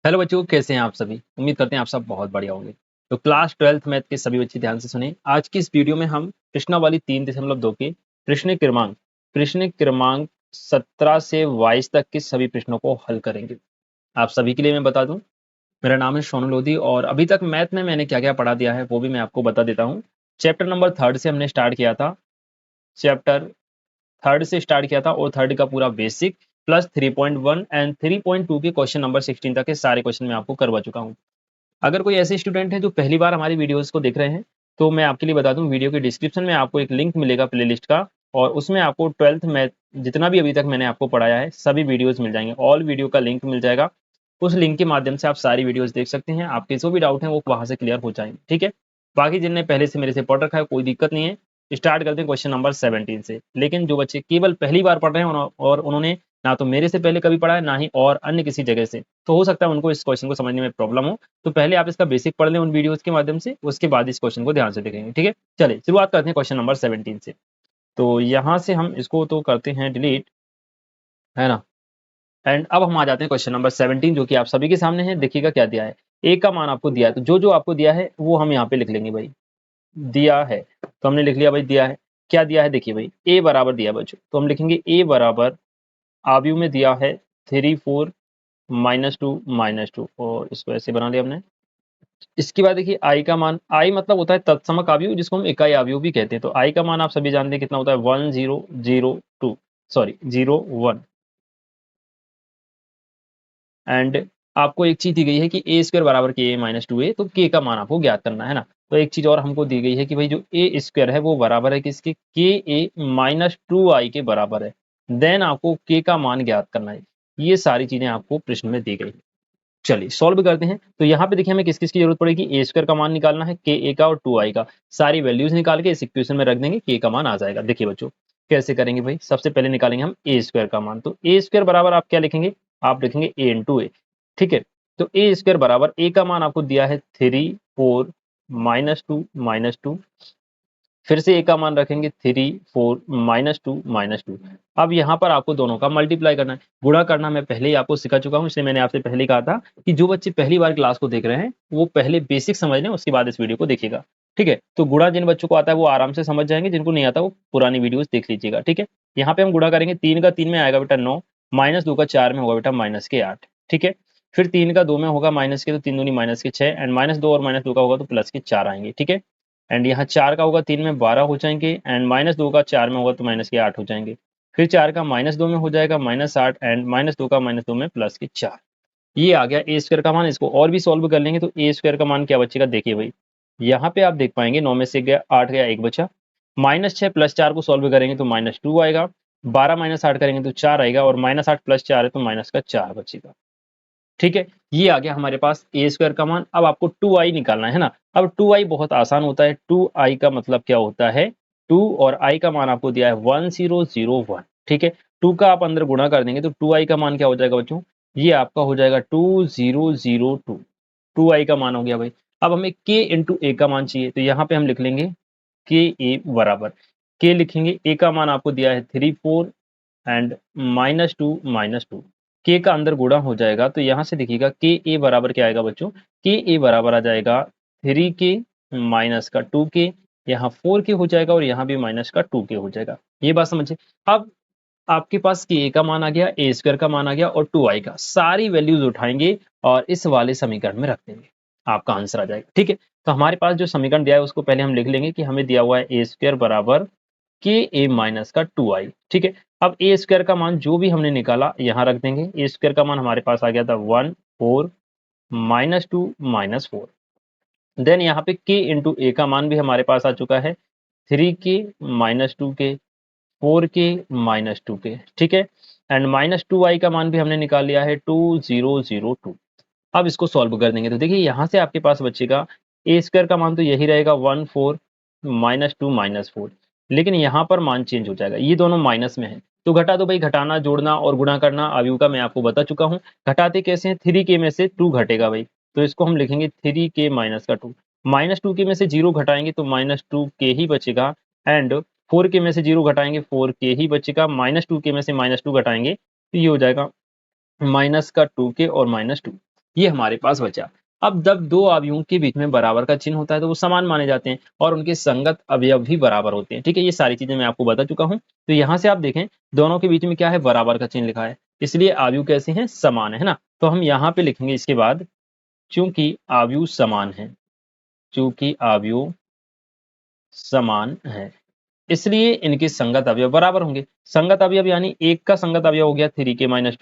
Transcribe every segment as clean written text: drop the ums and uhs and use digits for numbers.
Hello बच्चों, कैसे हैं आप सभी। उम्मीद करते हैं आप सब बहुत बढ़िया होंगे। तो क्लास 12th मैथ के सभी बच्चे ध्यान से सुने। आज की इस वीडियो में हम प्रश्नावली 3.2 के प्रश्न क्रमांक 17 से 22 तक के सभी प्रश्नों को हल करेंगे। आप सभी के लिए मैं बता दूं, मेरा नाम है सोनू लोधी और अभी तक मैथ में मैंने क्या क्या पढ़ा दिया है वो भी मैं आपको बता देता हूँ। चैप्टर नंबर 3 से हमने स्टार्ट किया था। चैप्टर 3 से स्टार्ट किया था और 3 का पूरा बेसिक प्लस 3.1 एंड 3.2 के क्वेश्चन नंबर 16 तक के सारे क्वेश्चन मैं आपको करवा चुका हूँ। अगर कोई ऐसे स्टूडेंट है जो पहली बार हमारी वीडियोस को देख रहे हैं, तो मैं आपके लिए बता दूं, वीडियो के डिस्क्रिप्शन में आपको एक लिंक मिलेगा प्लेलिस्ट का, और उसमें आपको 12th मैथ जितना भी अभी तक मैंने आपको पढ़ाया है सभी वीडियोस मिल जाएंगे। ऑल वीडियो का लिंक मिल जाएगा। उस लिंक के माध्यम से आप सारी वीडियोस देख सकते हैं। आपके जो भी डाउट हैं वो वहां से क्लियर हो जाएंगे। ठीक है, बाकी जिनने पहले से मेरे से पढ़ रखा है कोई दिक्कत नहीं है। स्टार्ट करते हैं क्वेश्चन नंबर 17 से। लेकिन जो बच्चे केवल पहली बार पढ़ रहे हैं और उन्होंने ना तो मेरे से पहले कभी पढ़ा है ना ही और अन्य किसी जगह से, तो हो सकता है उनको इस क्वेश्चन को समझने में प्रॉब्लम हो। तो पहले आप इसका बेसिक पढ़ लें उन वीडियोस के माध्यम से, उसके बाद इस क्वेश्चन को ध्यान से देखेंगे। ठीक है, चलिए शुरुआत करते हैं क्वेश्चन नंबर 17 से। तो यहाँ से हम इसको तो करते हैं डिलीट, है ना। एंड अब हम आ जाते हैं क्वेश्चन नंबर 17 जो कि आप सभी के सामने है। देखिएगा क्या दिया है। ए का मान आपको दिया है, तो जो जो आपको दिया है वो हम यहाँ पे लिख लेंगे भाई। दिया है तो हमने लिख लिया भाई। दिया है, क्या दिया है देखिए भाई, ए बराबर दिया है बच्चों, तो हम लिखेंगे ए बराबर आव्यूह में दिया है 3 4 -2 और इसको ऐसे बना लिया हमने। इसके बाद देखिए आई का मान, आई मतलब होता है तत्समक आव्यूह जिसको हम इकाई आव्यूह भी कहते हैं। तो आई का मान आप सभी जानते हैं कितना होता है, 1002 सॉरी 01। एंड आपको एक चीज दी गई है कि ए स्क्वायर बराबर के ए -2a, तो के का मान आपको ज्ञात करना है ना। तो एक चीज और हमको दी गई है कि भाई जो ए स्क्वायर है वो बराबर है किसके, के ए -2i के बराबर है। देन आपको के का मान ज्ञात करना है। ये सारी चीजें आपको प्रश्न में दी गई। चलिए सॉल्व करते हैं। तो यहाँ पे देखिए हमें किस किस की जरूरत पड़ेगी, ए स्क्वायर का मान निकालना है, के ए का और 2i का। सारी वैल्यूज निकाल के इस इक्वेशन में रख देंगे, के का मान आ जाएगा। देखिए बच्चों कैसे करेंगे भाई, सबसे पहले निकालेंगे हम ए स्क्वायर का मान। तो ए स्क्वायर बराबर आप क्या लिखेंगे, आप लिखेंगे ए इंटू ए। ठीक है, तो ए स्क्वायर बराबर ए का मान आपको दिया है 3 4 -2 फिर से ए का मान रखेंगे 3 4 -2 अब यहाँ पर आपको दोनों का मल्टीप्लाई करना है। गुणा करना मैं पहले ही आपको सिखा चुका हूँ, इसलिए मैंने आपसे पहले ही कहा था कि जो बच्चे पहली बार क्लास को देख रहे हैं वो पहले बेसिक समझ लें, उसके बाद इस वीडियो को देखिएगा। ठीक है, तो गुणा जिन बच्चों को आता है वो आराम से समझ जाएंगे, जिनको नहीं आता वो पुरानी वीडियोस देख लीजिएगा। ठीक है, यहाँ पे हम गुणा करेंगे, 3 का 3 में आएगा बेटा 9, -2 का 4 में होगा बेटा -8। ठीक है, फिर 3 का 2 में होगा माइनस के, तो 3 दूनी -6 एंड -2 और -2 का होगा तो +4 आएंगे। ठीक है, एंड यहाँ 4 का होगा 3 में 12 हो जाएंगे, एंड -2 का 4 में होगा तो -8 हो जाएंगे। फिर 4 का -2 में हो जाएगा -8 एंड -2 का -2 में +4। ये आ गया ए स्क्वायर का मान। इसको और भी सॉल्व कर लेंगे तो ए स्क्वायर का मान क्या बचेगा, देखिए भाई यहाँ पे आप देख पाएंगे 9 में से गया 8 गया, 1 बचा। -6 + 4 को सॉल्व करेंगे तो -2 आएगा, 12 -8 करेंगे तो 4 आएगा, और -8 + 4 है तो माइनस का 4 बचेगा। ठीक है, ये आ गया हमारे पास ए स्क्वायर का मान। अब आपको 2i निकालना है ना। अब 2i बहुत आसान होता है। 2i का मतलब क्या होता है, 2 और i का मान आपको दिया है 1001। ठीक है, 2 का आप अंदर गुणा कर देंगे तो 2i का मान क्या हो जाएगा बच्चों, ये आपका हो जाएगा 2002। 2i का मान हो गया भाई। अब हमें k इंटू ए का मान चाहिए, तो यहाँ पे हम लिख लेंगे के ए बराबर, के लिखेंगे, ए का मान आपको दिया है 3 4 एंड -2 के का अंदर गुणा हो जाएगा, तो यहाँ से देखिएगा के ए बराबर क्या आएगा बच्चों, के ए बराबर आ जाएगा 3k माइनस का 2k, यहाँ 4k हो जाएगा और यहाँ भी माइनस का 2k हो जाएगा। ये बात समझे। अब आपके पास के ए का मान आ गया, ए स्क्वायर का मान आ गया और 2i का, सारी वैल्यूज उठाएंगे और इस वाले समीकरण में रख देंगे, आपका आंसर आ जाएगा। ठीक है, तो हमारे पास जो समीकरण दिया है उसको पहले हम लिख लेंगे कि हमें दिया हुआ है ए स्क्वायर बराबर के ए माइनस का 2i। ठीक है, अब ए स्क्वायर का मान जो भी हमने निकाला यहाँ रख देंगे। ए स्क्वायर का मान हमारे पास आ गया था 1 4 -2 -4। देन यहाँ पे के इंटू ए का मान भी हमारे पास आ चुका है 3k -2k 4k -2k। ठीक है, एंड -2i का मान भी हमने निकाल लिया है 2002। अब इसको सॉल्व कर देंगे तो देखिए यहाँ से आपके पास बचेगा ए स्क्वायर का मान तो यही रहेगा 1 4 -2 -4, लेकिन यहाँ पर मान चेंज हो जाएगा, ये दोनों माइनस में है तो घटा दो भाई। घटाना जोड़ना और गुणा करना अवयव का मैं आपको बता चुका हूँ। घटाते कैसे हैं, 3k में से 2 घटेगा भाई, तो इसको हम लिखेंगे 3k माइनस का 2। -2k में से 0 घटाएंगे तो -2k ही बचेगा, एंड 4k में से 0 घटाएंगे 4k ही बचेगा, -2k में से -2 घटाएंगे तो ये हो जाएगा -2k और -2। ये हमारे पास बचा। अब जब दो अवयवों के बीच में बराबर का चिन्ह होता है तो वो समान माने जाते हैं और उनके संगत अवयव भी बराबर होते हैं। ठीक है, ये सारी चीजें मैं आपको बता चुका हूँ। तो यहाँ से आप देखें दोनों के बीच में क्या है, बराबर का चिन्ह लिखा है, इसलिए अवयव कैसे हैं, समान है ना। तो हम यहाँ पे लिखेंगे इसके बाद चूंकि अवयव समान है, चूंकि अवयव समान है इसलिए इनके संगत अवयव बराबर होंगे। संगत अवयव यानी एक का संगत अवयव हो गया 3k माइनस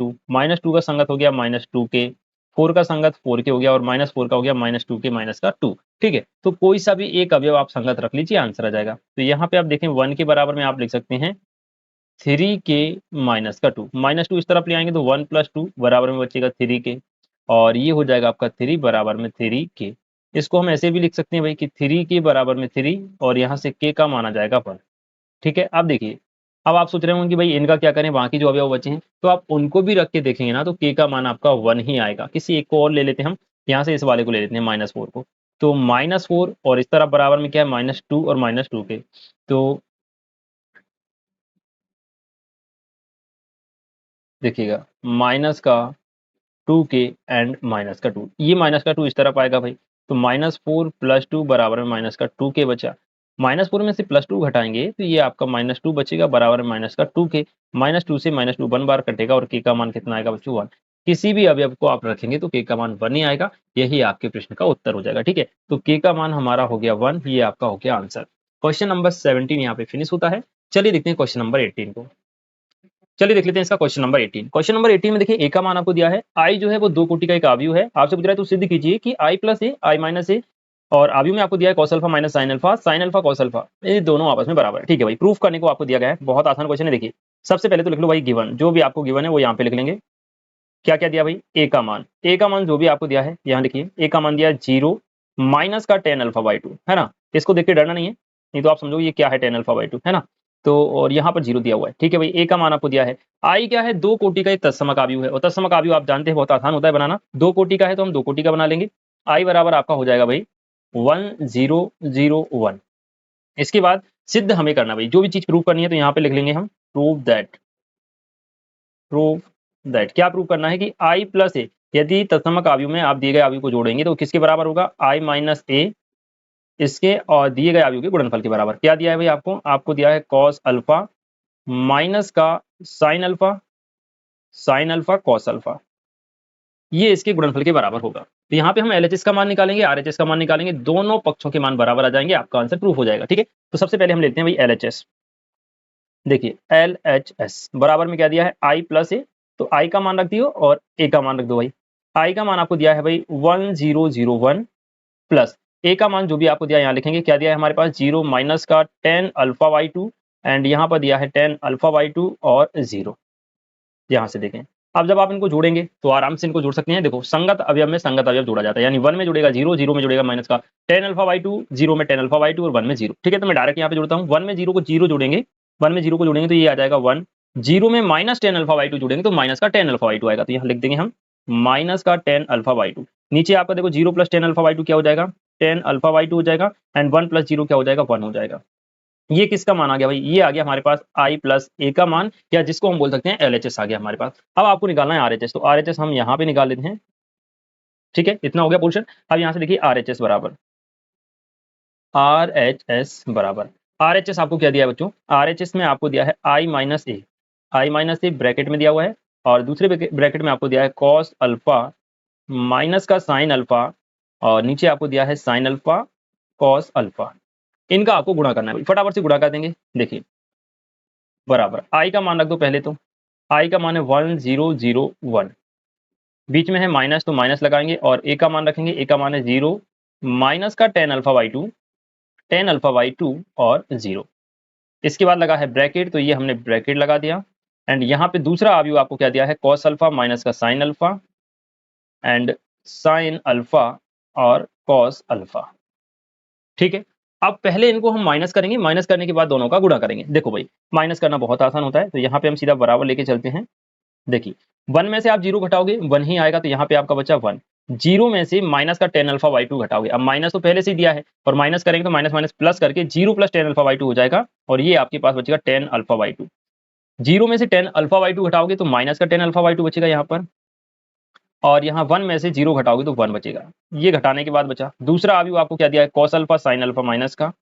टू का संगत हो गया -2k, 4 का संगत 4k हो गया और -4 का हो गया -2k -2। ठीक है, तो कोई सा भी एक अवयव आप संगत रख लीजिए, आंसर आ जाएगा। तो यहाँ पे आप देखें 1 के बराबर में आप लिख सकते हैं 3k -2, -2 इस तरफ ले आएंगे तो 1 + 2 बराबर में बचेगा 3k और ये हो जाएगा आपका 3 बराबर में 3k। इसको हम ऐसे भी लिख सकते हैं भाई कि 3k बराबर में 3 और यहाँ से k का माना जाएगा 1। ठीक है, अब देखिए, अब आप सोच रहे होंगे कि भाई इनका क्या करें, बाकी जो अवयव बचे हैं, तो आप उनको भी रख के देखेंगे ना तो k का मान आपका 1 ही आएगा। किसी एक को और ले लेते हैं हम, यहाँ से इस वाले को ले लेते हैं -4 को, तो -4 और इस तरफ बराबर में क्या है -2 और -2k, तो देखिएगा माइनस का 2k एंड -2, ये -2 इस तरफ आएगा भाई, तो -4 + 2 बराबर में -2k बचा। -4 में से +2 घटाएंगे तो ये आपका -2 बचेगा बराबर में -2k। -2 से -2 1 बार कटेगा और k का मान कितना आएगा बच्चों, 1। किसी भी अवयव को आप रखेंगे तो k का मान 1 ही आएगा, यही आपके प्रश्न का उत्तर हो जाएगा। ठीक है, तो k का मान हमारा हो गया 1, ये आपका हो गया आंसर। क्वेश्चन नंबर 17 यहाँ पे फिनिश होता है। चलिए देखते हैं क्वेश्चन नंबर 18 को। चलिए देख लेते हैं इसका क्वेश्चन नंबर 18। क्वेश्चन नंबर 18 में देखिए ए का मान आपको दिया है, आई जो है वो दो कोटि का एक अवयव है। आपसे पूछ रहा है तो सिद्ध कीजिए कि आई प्लस ए, आई माइनस ए और अवयव में आपको दिया है cos alpha minus sine alpha cos alpha, ये दोनों आपस में बराबर है। ठीक है भाई, प्रूफ करने को आपको दिया गया है, बहुत आसान क्वेश्चन है। देखिए सबसे पहले तो लिख लो भाई गिवन, जो भी आपको गिवन है वो यहाँ पे लिख लेंगे। क्या क्या दिया भाई, ए का मान, ए का मान जो भी आपको दिया है यहाँ लिखिए। ए का मान दिया है 0 माइनस का tan अल्फा/2 है ना, इसको देख के डरना नहीं है, नहीं तो आप समझो ये क्या है tan अल्फा/2 है ना। तो और यहाँ पर 0 दिया हुआ है। ठीक है भाई, ए का मान आपको दिया है। आई क्या है, दो कोटि का एक तत्समक अवयव है और तत्समक अवयव आप जानते हैं बहुत आसान होता है बनाना। दो कोटि का है तो हम दो कोटि का बना लेंगे। आई बराबर आपका हो जाएगा भाई 1001। इसके बाद सिद्ध हमें करना भाई, जो भी चीज प्रूव करनी है तो यहाँ पे लिख लेंगे हम प्रूव दैट क्या प्रूव करना है कि आई प्लस ए, यदि तत्समक अवयव में आप दिए गए अवयव को जोड़ेंगे तो किसके बराबर होगा, आई माइनस ए, इसके और दिए गए अवयव के गुणनफल के बराबर। क्या दिया है भाई आपको, आपको दिया है कॉस अल्फा माइनस का साइन अल्फा कॉस अल्फा, ये इसके गुणनफल के बराबर होगा। तो यहाँ पे हम एलएचएस का मान निकालेंगे, आरएचएस का मान निकालेंगे, दोनों पक्षों के मान बराबर आ जाएंगे, आपका आंसर प्रूफ हो जाएगा। ठीक है, तो सबसे पहले हम लेते हैं भाई एलएचएस। देखिए एलएचएस बराबर में क्या दिया है, आई प्लस ए, तो आई का मान रख दियो और ए का मान रख दो भाई। आई का मान आपको दिया है भाई 1001 प्लस ए का मान जो भी आपको दिया यहाँ लिखेंगे। क्या दिया है हमारे पास, 0 माइनस का tan अल्फा/2 एंड यहाँ पर दिया है tan अल्फा/2 और 0। यहाँ से देखें, अब जब आप इनको जोड़ेंगे तो आराम से इनको जोड़ सकते हैं। देखो संगत अवयव में संगत अवयव जोड़ा जाता है, यानी 1 में जुड़ेगा 0, 0 में जुड़ेगा माइनस का tan अल्फा/2, 0 में tan अल्फा/2 और 1 में 0। ठीक है, तो मैं डायरेक्ट यहाँ पे जोड़ता हूँ। 1 में 0 को 0 जोड़ेंगे, 1 में 0 को जोड़ेंगे तो ये आ जाएगा 1। 0 में माइनस tan अल्फा/2 जोड़ेंगे तो माइनस का tan अल्फा/2 आएगा, तो यहाँ लिख देंगे हम माइनस का tan अल्फा/2। नीचे आपका देखो 0 प्लस tan अल्फा/2 क्या हो जाएगा, tan अल्फा/2 हो जाएगा एंड 1 प्लस 0 क्या हो जाएगा, 1 हो जाएगा। ये किसका मान आ गया भाई, ये आ गया हमारे पास आई प्लस ए का मान, या जिसको हम बोल सकते हैं एलएचएस आ गया हमारे पास। अब आपको निकालना है आरएचएस, तो आरएचएस हम यहाँ पे निकाल लेते हैं। ठीक है, इतना हो गया पोर्शन। अब यहाँ से देखिए आरएचएस आपको क्या दिया है बच्चों, आरएचएस में आपको दिया है आई माइनस ए, ब्रैकेट में दिया हुआ है और दूसरे ब्रैकेट में आपको दिया है कॉस अल्फा माइनस का साइन अल्फा और नीचे आपको दिया है साइन अल्फा कॉस अल्फा। इनका आपको गुणा करना है, फटाफट से गुणा कर देंगे। देखिए बराबर आई का मान रख दो पहले, तो आई का मान है 1001, बीच में है माइनस तो माइनस लगाएंगे और ए का मान रखेंगे, ए का मान है 0 माइनस का tan अल्फा/2 और 0। इसके बाद लगा है ब्रैकेट, तो ये हमने ब्रैकेट लगा दिया एंड यहाँ पे दूसरा अवयव आपको क्या दिया है, cos अल्फा माइनस का sine alpha and sine alpha और cos अल्फा। ठीक है, अब पहले इनको हम माइनस करेंगे, माइनस करने के बाद दोनों का गुणा करेंगे। देखो भाई माइनस करना बहुत आसान होता है, तो यहाँ पे हम सीधा बराबर लेके चलते हैं। देखिए 1 में से आप 0 घटाओगे 1 ही आएगा, तो यहाँ पे आपका बचा 1। 0 में से माइनस का tan अल्फा/2 घटाओगे, अब माइनस तो पहले से ही दिया है और माइनस करेंगे तो माइनस माइनस प्लस करके 0 प्लस tan अल्फा/2 हो जाएगा और ये आपके पास बचेगा tan अल्फा/2। 0 में से tan अल्फा/2 घटाओगे तो माइनस का tan अल्फा/2 बचेगा यहाँ पर और यहाँ 1 में से 0 घटाओगे तो 1 बचेगा। ये घटाने के बाद बचा दूसरा अवयव आपको क्या दिया है, cos alpha sign alpha minus का,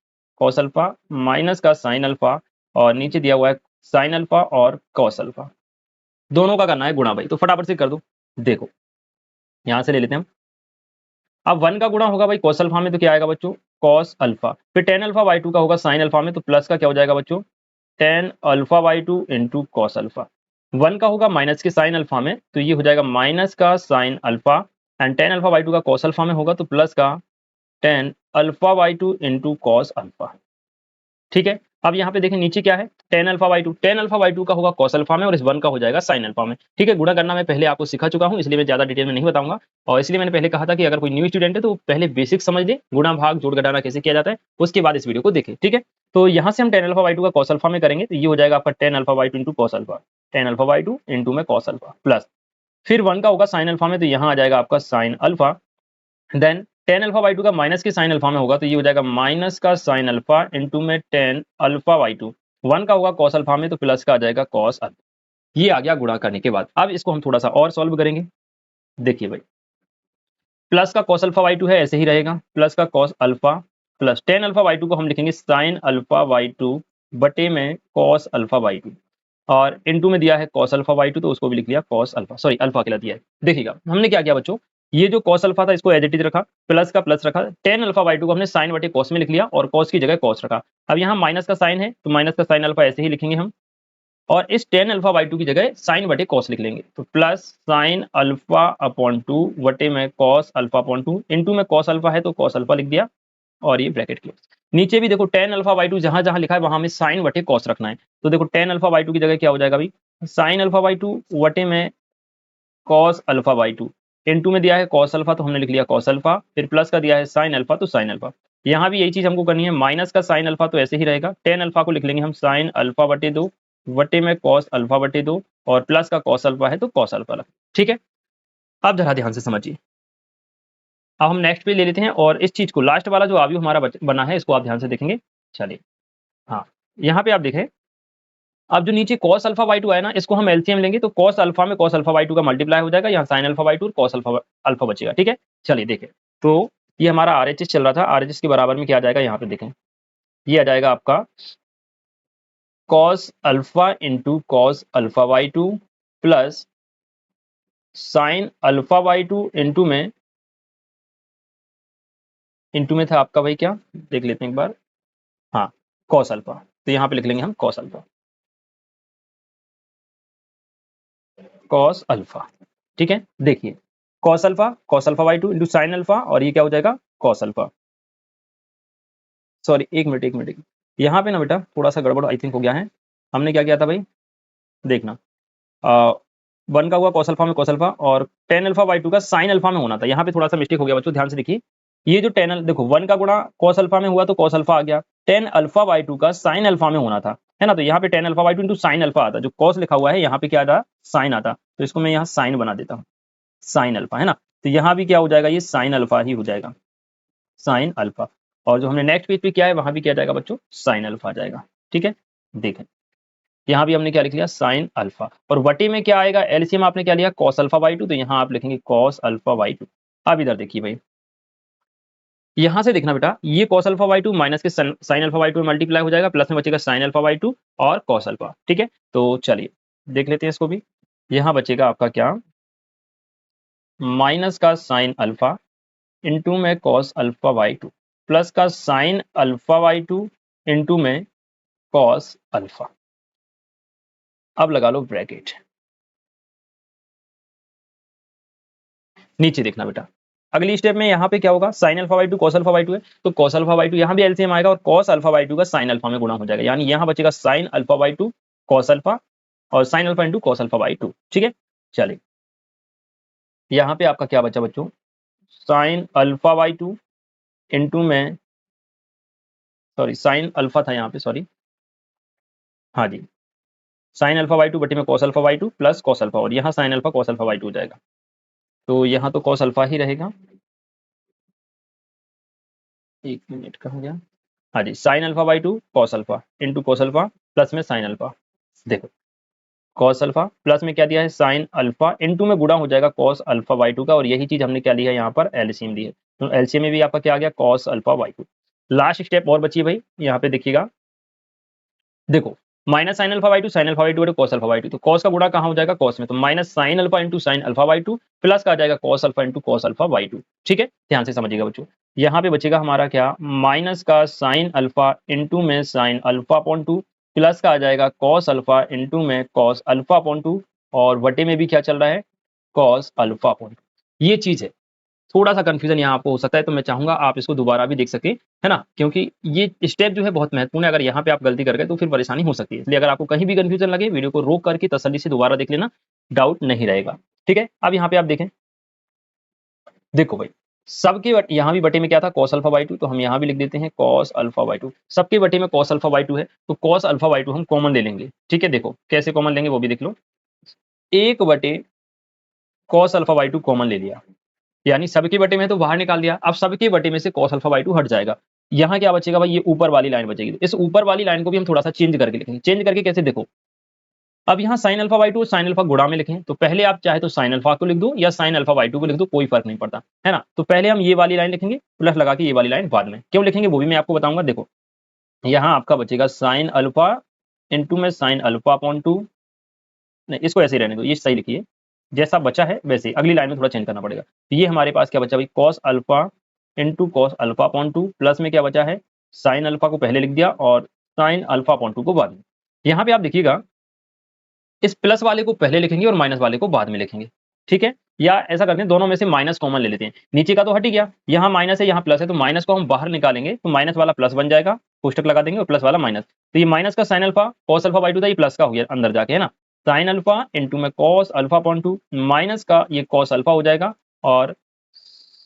कॉस अल्फा माइनस का साइन अल्फा, और नीचे दिया हुआ है साइन अल्फा और कॉस अल्फा। दोनों का करना है गुणा भाई, तो फटाफट से कर दो। देखो यहाँ से ले लेते हैं हम। अब 1 का गुणा होगा भाई कॉस अल्फा में, तो क्या आएगा बच्चों, कॉस अल्फा। फिर टेन अल्फा बाई 2 का होगा साइन अल्फा में, तो प्लस का क्या हो जाएगा बच्चों, ten alpha by 2 into cos alpha. 1 का होगा माइनस के साइन अल्फा में, तो ये हो जाएगा माइनस का sine alpha, and ten alpha by 2 का कॉस अल्फा में होगा तो प्लस का ten alpha by 2 into cos alpha. ठीक है, अब यहाँ पे देखें नीचे क्या है, ten alpha by 2, ten alpha by 2 का होगा कॉस अल्फा में, और इस 1 का हो जाएगा साइन अल्फा में। ठीक है, गुणा करना मैं पहले आपको सिखा चुका हूँ, इसलिए मैं ज्यादा डिटेल में नहीं बताऊंगा, और इसलिए मैंने पहले कहा था कि अगर कोई न्यू स्टूडेंट है तो पहले बेसिक समझ ले, गुणा भाग जोड़ घटाना कैसे किया जाता है, उसके बाद इस वीडियो को देखें। ठीक है, तो यहाँ से हम टेन अल्फा बाई 2 का कॉस अल्फा में करेंगे, तो ये हो जाएगा आपका ten alpha by 2 into cos alpha, ten alpha by 2 into में कॉस अल्फा, प्लस फिर 1 का होगा साइन अल्फा में, तो यहाँ आ जाएगा आपका sine alpha, then ten alpha by 2 का माइनस के साइन अल्फा में होगा, तो ये हो जाएगा माइनस का साइन अल्फा इंटू में टेन अल्फा बाई 2। 1 का होगा कॉस अल्फा में, तो प्लस का आ जाएगा कॉस अल्फा। ये आ गया गुणा करने के बाद। अब इसको हम थोड़ा सा और सॉल्व करेंगे। देखिए भाई, प्लस का कॉस अल्फा बाई 2 है, ऐसे ही रहेगा, प्लस का cos alpha, plus ten alpha by 2 को हम लिखेंगे साइन अल्फा बाई 2 बटे में कॉस अल्फा बाई 2, और इनटू में दिया है कॉस अल्फा बाई 2, तो उसको भी लिख लिया कॉस अल्फा, सॉरी अल्फा अकेला दिया है। देखिएगा हमने क्या किया बच्चों, ये जो कॉस अल्फा था इसको एज इट इज रखा, प्लस का प्लस रखा, टेन अल्फा बाई 2 को हमने साइन बटे कॉस में लिख लिया, और कॉस की जगह कॉस रखा। अब यहाँ माइनस का साइन है, तो माइनस का साइन अल्फा ऐसे ही लिखेंगे हम, और इस टेन अल्फा बाई 2 की जगह साइन बटे कॉस लिख लेंगे, तो प्लस साइन अल्फा अपॉन 2 बटे में कॉस अल्फा अपॉन 2, इनटू में कॉस अल्फा है तो कॉस अल्फा लिख दिया, और ये ब्रैकेट क्लोज। नीचे भी देखो टेन अल्फा बाई 2 जहां जहां लिखा है वहां में साइन बटे कॉस रखना है, तो देखो टेन अल्फा बाई 2 की जगह क्या हो जाएगा भाई, साइन अल्फा बाई 2 बटे में कॉस अल्फा बाई 2, इनटू में दिया है कॉस अल्फा तो हमने लिख लिया कॉस अल्फा, फिर प्लस का दिया है साइन अल्फा तो साइन अल्फा। यहाँ भी यही चीज हमको करनी है, माइनस का साइन अल्फा तो ऐसे ही रहेगा, टेन अल्फा को लिख लेंगे हम साइन अल्फा बटे 2 बटे में कॉस अल्फा बटे 2, और प्लस का कॉस अल्फा है तो कॉस अल्फा लगा। ठीक है, अब जरा ध्यान से समझिए। अब हम नेक्स्ट पे ले लेते हैं, और इस चीज को लास्ट वाला जो अवयव हमारा बना है इसको आप ध्यान से देखेंगे। चलिए, हाँ, यहाँ पे आप देखें, अब जो नीचे cos अल्फा बाई 2 आया ना, इसको हम एलसीएम लेंगे तो cos अल्फा में cos अल्फा बाई 2 का मल्टीप्लाई हो जाएगा, यहाँ sin अल्फा बाई 2 और cos अल्फा अल्फा बचेगा। ठीक है, चलिए देखें, तो ये हमारा आरएचएस चल रहा था, आरएचएस के बराबर में क्या आ जाएगा, यहाँ पे देखें, ये आ जाएगा आपका cos alpha into cos alpha by 2 plus sign alpha by 2 into में था आपका भाई क्या, देख लेते हैं एक बार, हाँ, cos अल्फा, तो यहाँ पे लिख लेंगे हम cos अल्फा, cos अल्फा। ठीक है, देखिए cos alpha by 2 into sine alpha, और ये क्या हो जाएगा cos अल्फा, सॉरी एक मिनट एक मिनट, यहाँ पे ना बेटा थोड़ा सा गड़बड़ आई थिंक हो गया है। हमने क्या किया था भाई, देखना, 1 का हुआ cos अल्फा में cos अल्फा, और टेन अल्फा बाई 2 का साइन अल्फा में होना था, यहाँ पे थोड़ा सा मिस्टेक हो गया बच्चों, ध्यान से देखिए। ये जो टेन, देखो 1 का गुणा cos अल्फा में हुआ तो cos अल्फा आ गया, टेन अल्फा बाई 2 का साइन अल्फा में होना था, है ना, तो यहाँ पे ten alpha by 2 into sine alpha आता, जो cos लिखा हुआ है यहाँ पे क्या आता, साइन आता, तो इसको मैं यहाँ साइन बना देता हूँ, साइन अल्फा, है ना, तो यहाँ भी क्या हो जाएगा, ये साइन अल्फा ही हो जाएगा, साइन अल्फा, और जो हमने नेक्स्ट पेज पे किया है वहां भी क्या जाएगा बच्चों, साइन अल्फा आ जाएगा। ठीक है, देखें यहाँ भी हमने क्या लिख लिया, साइन अल्फा, और वटी में क्या आएगा, एलसीएम आपने क्या लिया, कॉस अल्फा बाई 2, तो यहाँ आप लिखेंगे कॉस अल्फा बाई 2। अब इधर देखिए भाई, यहाँ से देखना बेटा, ये कॉस अल्फा बाई 2 माइनस के साइन अल्फा बाई 2 मल्टीप्लाई हो जाएगा, प्लस में बचेगा साइन अल्फा बाई 2 और कॉस अल्फा। ठीक है, तो चलिए देख लेते हैं इसको भी, यहाँ बचेगा आपका क्या, माइनस का साइन अल्फा इंटू में कॉस अल्फा बाई 2 प्लस का साइन अल्फा बाई 2 इंटू में कॉस अल्फा। अब लगा लो ब्रैकेट, नीचे देखना बेटा, अगली स्टेप में यहाँ पे क्या होगा, sign alpha by 2 cos alpha by 2 है, तो कॉस अल्फा बाई 2 यहाँ भी एलसीएम आएगा, और कॉस अल्फा बाई 2 का साइन अल्फा में गुणा हो जाएगा, यानी यहाँ बचेगा sine alpha by 2 cos alpha, और sine alpha into cos alpha by 2। ठीक है, चलिए यहाँ पे आपका क्या बचा बच्चों, साइन अल्फा बाई 2 इंटू में, सॉरी साइन अल्फा था यहाँ पे, सॉरी, हाँ जी, साइन अल्फा बाई 2 बटे में cos alpha by 2 plus cos alpha, और यहाँ sine alpha cos alpha by 2 हो जाएगा, तो यहाँ तो कॉस अल्फा ही रहेगा, एक मिनट कहाँ गया, हाँ जी, sine alpha by 2 cos alpha into cos alpha plus में साइन अल्फा। देखो कॉस अल्फा, प्लस में क्या दिया है साइन अल्फा, इनटू में गुणा हो जाएगा कॉस अल्फा बाई टू का, और यही चीज हमने क्या लिया है यहाँ पर एलसीएम दी है, तो एलसीएम में भी आपका क्या आ गया cos alpha by to. Last step और बची है भाई, यहाँ पे देखिएगा, देखो minus sign alpha by to, sign alpha by to cos alpha by to, तो कॉस का गुणा कहाँ हो जाएगा कॉस में, तो minus sign alpha into sine alpha by to, plus का आ जाएगा cos alpha into cos alpha by to. ठीक है, ध्यान से समझिएगा बच्चों, यहाँ पे बचेगा हमारा क्या माइनस का साइन अल्फा इंटू में sine alpha upon two, plus का आ जाएगा कॉस अल्फा इंटू में कॉस अल्फा अपॉन टू, और वटे में भी क्या चल रहा है कॉस अल्फा अपॉन टू। ये चीज है, थोड़ा सा कंफ्यूजन यहाँ आपको हो सकता है, तो मैं चाहूंगा आप इसको दोबारा भी देख सके, है ना, क्योंकि ये स्टेप जो है बहुत महत्वपूर्ण है, अगर यहाँ पे आप गलती कर गए तो फिर परेशानी हो सकती है, इसलिए अगर आपको कहीं भी कंफ्यूजन लगे वीडियो को रोक करके तसल्ली से दोबारा देख लेना, डाउट नहीं रहेगा। ठीक है, अब यहाँ पे आप देखें, देखो भाई सबके यहाँ भी बटे में क्या था कॉस अल्फा बाई टू, तो हम यहाँ भी लिख देते हैं कॉस अल्फा बाई टू, सबके बटे में कॉस अल्फा बाई टू है, तो कॉस अल्फा बाई टू हम कॉमन ले लेंगे। ठीक है, देखो कैसे कॉमन लेंगे वो भी देख लो, एक बटे cos alpha by two common ले लिया, यानी सबके बटे में तो बाहर निकाल दिया, अब सबके बटे में से cos अल्फा बाई टू हट जाएगा, यहाँ क्या बचेगा भाई ये ऊपर वाली लाइन बचेगी, इस ऊपर वाली लाइन को भी हम थोड़ा सा चेंज करके लिखेंगे, चेंज करके कैसे देखो, अब यहाँ sign alpha by to sine alpha गुणा में लिखें, तो पहले आप चाहे तो साइन अल्फा को लिख दो या साइन अल्फा बाई टू को लिख दो, कोई फर्क नहीं पड़ता, है ना, तो पहले हम ये वाली लाइन लिखेंगे प्लस लगा के ये वाली लाइन बाद में, क्यों लिखेंगे वो भी मैं आपको बताऊंगा। देखो यहाँ आपका बचेगा साइन अल्फा इंटू में साइन अल्फा अपॉन टू, नहीं इसको ऐसे ही रहने दो, ये सही लिखिए, जैसा बचा है वैसे ही, अगली लाइन में थोड़ा चेंज करना पड़ेगा, तो ये हमारे पास क्या बचा भाई cos alpha into cos alpha upon two, plus में क्या बचा है साइन अल्फा को पहले लिख दिया और साइन अल्फा अपॉन टू को बाद में। यहाँ पे आप देखिएगा इस प्लस वाले को पहले लिखेंगे और माइनस वाले को बाद में लिखेंगे। ठीक है, या ऐसा करते हैं दोनों में से माइनस कॉमन ले लेते हैं, नीचे का तो हट ही गया, यहाँ माइनस है यहाँ प्लस है, तो माइनस को हम बाहर निकालेंगे तो माइनस वाला प्लस बन जाएगा, कोष्टक लगा देंगे और प्लस वाला माइनस, तो ये माइनस का sine alpha cos alpha by to था, ये प्लस का हो गया अंदर जाके, है ना, साइन अल्फा इंटू में cos alpha upon two, minus का ये कॉस अल्फा हो जाएगा और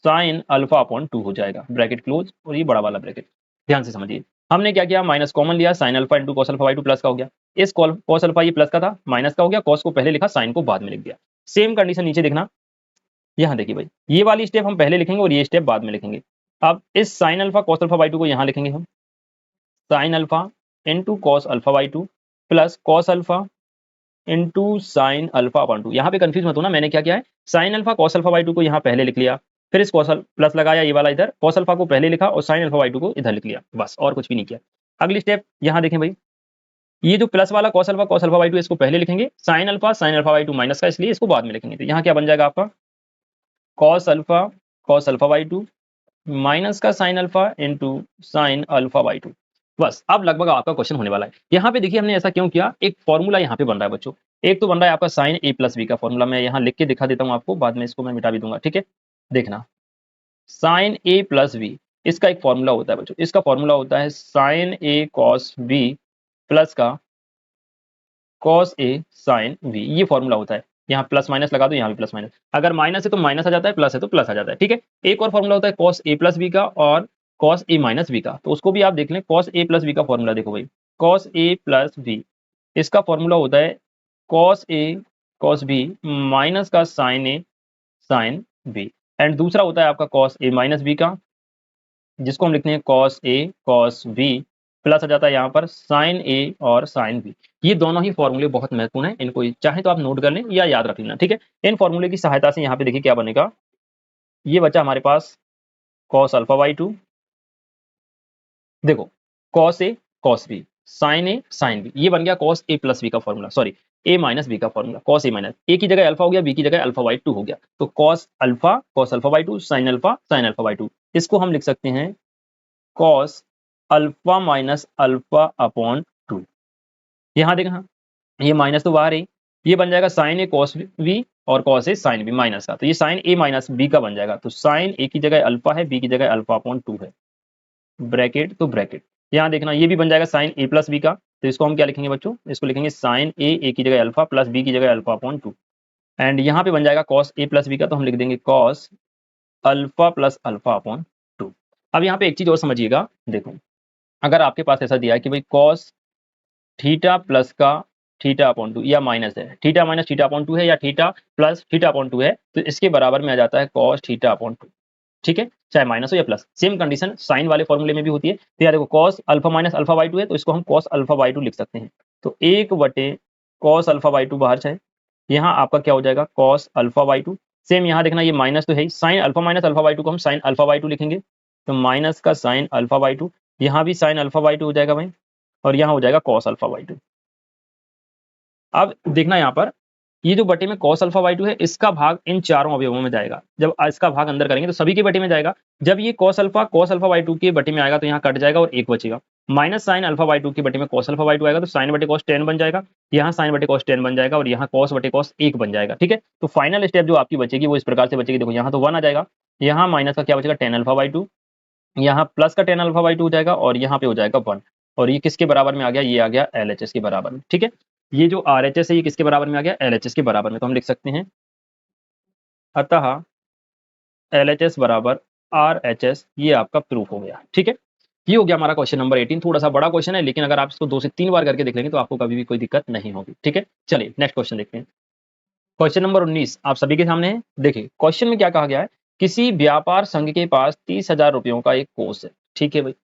साइन अल्फा अपॉन टू हो जाएगा, ब्रैकेट क्लोज, और ये बड़ा वाला ब्रैकेट। ध्यान से समझिए, हमने क्या किया माइनस कॉमन लिया, sign alpha into cos alpha by two plus का हो गया, इस कॉस अल्फा ये प्लस का था माइनस का हो गया, कॉस को पहले लिखा साइन को बाद में लिख दिया। सेम कंडीशन नीचे देखना, यहाँ देखिए भाई ये वाली स्टेप हम पहले लिखेंगे और ये स्टेप बाद में लिखेंगे। अब इस sine alpha cos alpha by two को यहाँ लिखेंगे हम, sign alpha into cos alpha by two plus cos alpha into sine alpha upon two. यहाँ पे कंफ्यूज मत होना, मैंने क्या किया है sine alpha cos alpha by two को यहाँ पहले लिख लिया, फिर इस कॉस प्लस लगाया ये वाला इधर, कॉस अल्फा को पहले लिखा और साइन अल्फा बाई टू को इधर लिख लिया, बस और कुछ भी नहीं किया। अगली स्टेप यहाँ देखें भाई, ये जो प्लस वाला कॉस अल्फा बाई टू इसको पहले लिखेंगे, sign alpha by two minus का इसलिए इसको बाद में लिखेंगे, तो यहाँ क्या बन जाएगा आपका cos alpha by two minus का sine alpha into sine alpha by two. बस अब लगभग आपका क्वेश्चन होने वाला है। यहाँ पे देखिए हमने ऐसा क्यों किया, एक फॉर्मूला यहाँ पे बन रहा है बच्चों, एक तो बन रहा है आपका साइन ए प्लस बी का फॉर्मूला, मैं यहाँ लिख के दिखा देता हूँ आपको, बाद में इसको मैं मिटा भी दूंगा। ठीक है, देखना साइन ए प्लस बी इसका एक फॉर्मूला होता है बच्चों, इसका फॉर्मूला होता है साइन ए कॉस बी प्लस का कॉस ए साइन बी, ये फॉर्मूला होता है। यहाँ प्लस माइनस लगा दो, यहाँ भी प्लस माइनस, अगर माइनस है तो माइनस आ जाता है, प्लस है तो प्लस आ जाता है। ठीक है, एक और फॉर्मूला होता है कॉस ए प्लस बी का और कॉस ए माइनस बी का, तो उसको भी आप देख लें, कॉस ए प्लस बी का फॉर्मूला देखो भाई, कॉस ए प्लस बी इसका फॉर्मूला होता है cos A cos B minus का sine A sine B, and दूसरा होता है आपका कॉस ए माइनस बी का, जिसको हम लिखते हैं cos A cos B, plus आ जाता है यहाँ पर साइन ए और साइन बी। ये दोनों ही फॉर्मूले बहुत महत्वपूर्ण है, इनको चाहे तो आप नोट कर लें या याद रख लेना। ठीक है, इन फॉर्मूले की सहायता से यहाँ पे देखिए क्या बनेगा, ये बचा हमारे पास कॉस अल्फा बाई टू, देखो cos A cos B sine B, ये बन गया कॉस ए प्लस बी का फॉर्मूला, सॉरी ए माइनस बी का फॉर्मूला, कॉस ए माइनस ए की जगह अल्फा हो गया, बी की जगह अल्फा बाई टू हो गया, तो cos alpha by to sign alpha by to, इसको हम लिख सकते हैं cos alpha minus alpha upon two. यहाँ देखना ये माइनस तो बाहर है, ये बन जाएगा साइन ए कॉस बी और cos A sine B minus का, तो ये साइन ए माइनस बी का बन जाएगा, तो साइन ए की जगह अल्फा है, बी की जगह अल्फा अपॉन टू है, ब्रैकेट तो ब्रैकेट। यहाँ देखना ये भी बन जाएगा साइन ए प्लस बी का, तो इसको हम क्या लिखेंगे बच्चों, इसको लिखेंगे साइन ए की जगह अल्फा प्लस बी की जगह अल्फा अपॉन टू, एंड यहाँ पे बन जाएगा कॉस ए प्लस बी का, तो हम लिख देंगे cos alpha plus alpha upon two. अब यहाँ पे एक चीज और समझिएगा, देखो अगर आपके पास ऐसा दिया है कि भाई कॉस थीटा प्लस का थीटा अपॉन टू, या माइनस है theta minus theta upon two है, या theta plus theta upon two है, तो इसके बराबर में आ जाता है कॉस थीटा अपॉन टू। ठीक है, चाहे माइनस हो या प्लस, सेम कंडीशन साइन वाले फॉर्मूले में भी होती है। तो यार देखो cos alpha minus alpha by to है, तो इसको हम कॉस अल्फा बाई टू लिख सकते हैं, तो एक बटे कॉस अल्फा बाई टू बाहर जाए, यहाँ आपका क्या हो जाएगा cos alpha by two. Same यहाँ देखना ये माइनस तो है ही, sine alpha minus alpha by two को हम साइन अल्फा बाई टू लिखेंगे, तो माइनस का साइन अल्फा बाई टू, यहाँ भी साइन अल्फा बाई टू हो जाएगा भाई, और यहाँ हो जाएगा कॉस अल्फा बाई टू। अब देखना यहाँ पर ये जो बटे में cos अल्फा बाई टू है, इसका भाग इन चारों अवयवों में जाएगा। जब इसका भाग अंदर करेंगे तो सभी के बटे में जाएगा। जब ये cos अल्फा बाई टू के बटे में आएगा तो यहाँ कट जाएगा और एक बचेगा। Minus sign alpha by to के बटे में cos अल्फा बाई टू आएगा तो साइन बटे cos tan बन जाएगा, यहाँ साइन बटे cos tan बन जाएगा और यहाँ cos बटे cos 1 बन जाएगा। ठीक है, तो फाइनल स्टेप जो आपकी बचेगी वो इस प्रकार से बचेगी। देखो यहाँ तो 1 आ जाएगा, यहाँ माइनस का क्या बचेगा tan अल्फा बाई टू, यहाँ प्लस का tan अल्फा बाई टू हो जाएगा और यहाँ पे हो जाएगा 1। और ये किसके बराबर में आ गया, ये आ गया LHS के बराबर में। ठीक है, ये जो RHS है ये किसके बराबर में आ गया, LHS के बराबर में। तो हम लिख सकते हैं अतः LHS बराबर RHS, ये आपका प्रूफ हो गया। ठीक है, ये हो गया हमारा क्वेश्चन नंबर 18। थोड़ा सा बड़ा क्वेश्चन है, लेकिन अगर आप इसको 2 से 3 बार करके देख लेंगे तो आपको कभी भी कोई दिक्कत नहीं होगी। ठीक है, चलिए नेक्स्ट क्वेश्चन देखते हैं। क्वेश्चन नंबर 19 आप सभी के सामने है। देखिए क्वेश्चन में क्या कहा गया है, किसी व्यापार संघ के पास 30,000 रुपयों का एक कोष है। ठीक है भाई,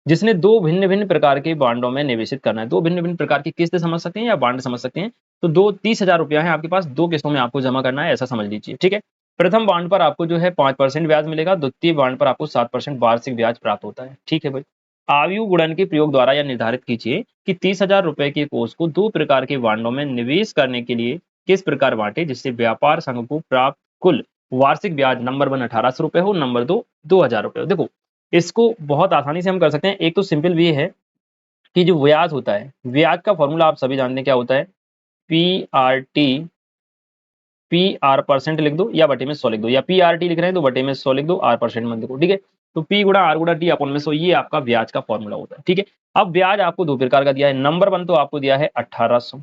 जिसने दो भिन्न भिन्न प्रकार के बांडों में निवेशित करना है। दो भिन्न भिन्न प्रकार की किस्त समझ सकते हैं या बांड समझ सकते हैं। तो 30,000 रुपया है आपके पास, दो किस्तों में आपको जमा करना है, ऐसा समझ लीजिए। ठीक है, प्रथम बांड पर आपको जो है 5% ब्याज मिलेगा, द्वितीय बांड पर आपको 7% वार्षिक ब्याज प्राप्त होता है। ठीक है भाई, आयु गुणन के प्रयोग द्वारा यह निर्धारित कीजिए कि 30,000 रुपए के कोष को दो प्रकार के बांडों में निवेश करने के लिए किस प्रकार बांटे, जिससे व्यापार संघ को प्राप्त कुल वार्षिक ब्याज नंबर 1 1800 रुपए हो, नंबर 2 2000 रुपए हो। देखो इसको बहुत आसानी से हम कर सकते हैं। एक तो सिंपल वे है कि जो ब्याज होता है, ब्याज का फॉर्मूला आप सभी जानते हैं क्या होता है, पी आर परसेंट लिख दो या बटे में 100 लिख दो, या PRT लिख रहे हैं तो बटे में 100 लिख दो, R परसेंट मत लिखो। ठीक है, तो P गुणा R गुणा T अपन में 100, ये आपका ब्याज का फॉर्मूला होता है। ठीक है, अब ब्याज आपको दो प्रकार का दिया है, नंबर 1 तो आपको दिया है 1800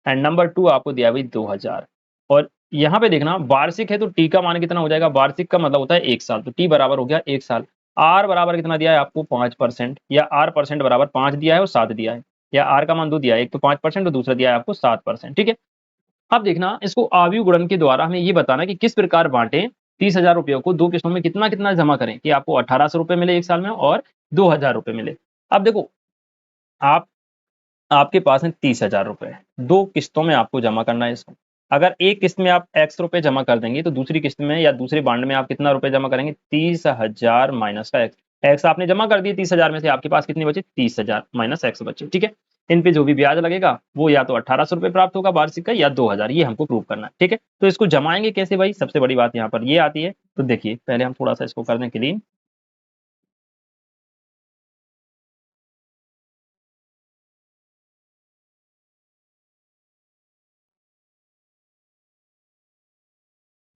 एंड नंबर 2 आपको दिया है भाई 2000। और यहाँ पे देखना वार्षिक है तो टी का मान कितना हो जाएगा, वार्षिक का मतलब होता है 1 साल, तो टी बराबर हो गया 1 साल। आर बराबर कितना दिया है आपको 5%, या आर परसेंट बराबर 5 दिया है और 7 दिया है, या आर का मान 2 दिया है, एक तो 5% और दूसरा दिया है आपको 7%। ठीक है, अब देखना इसको आयु गुणन के द्वारा हमें ये बताना कि किस प्रकार बांटे 30,000 रुपयों को दो किस्तों में, कितना कितना जमा करें कि आपको 1800 रुपए मिले 1 साल में और 2000 रुपए मिले। अब देखो आप आपके पास है 30,000 रुपए, दो किस्तों में आपको जमा करना है इसको। अगर एक किस्त में आप x रुपए जमा कर देंगे तो दूसरी किस्त में या दूसरे बांड में आप कितना रुपए जमा करेंगे, 30,000 माइनस का x आपने जमा कर दिए 30,000 में से, आपके पास कितने बचे 30,000 माइनस x बचे। ठीक है, इन पे जो भी ब्याज लगेगा वो या तो 1800 रुपए प्राप्त होगा वार्षिक का, या 2000, ये हमको प्रूव करना है। ठीक है, तो इसको जमाएंगे कैसे भाई, सबसे बड़ी बात यहाँ पर ये आती है। तो देखिए पहले हम थोड़ा सा इसको करने के लिए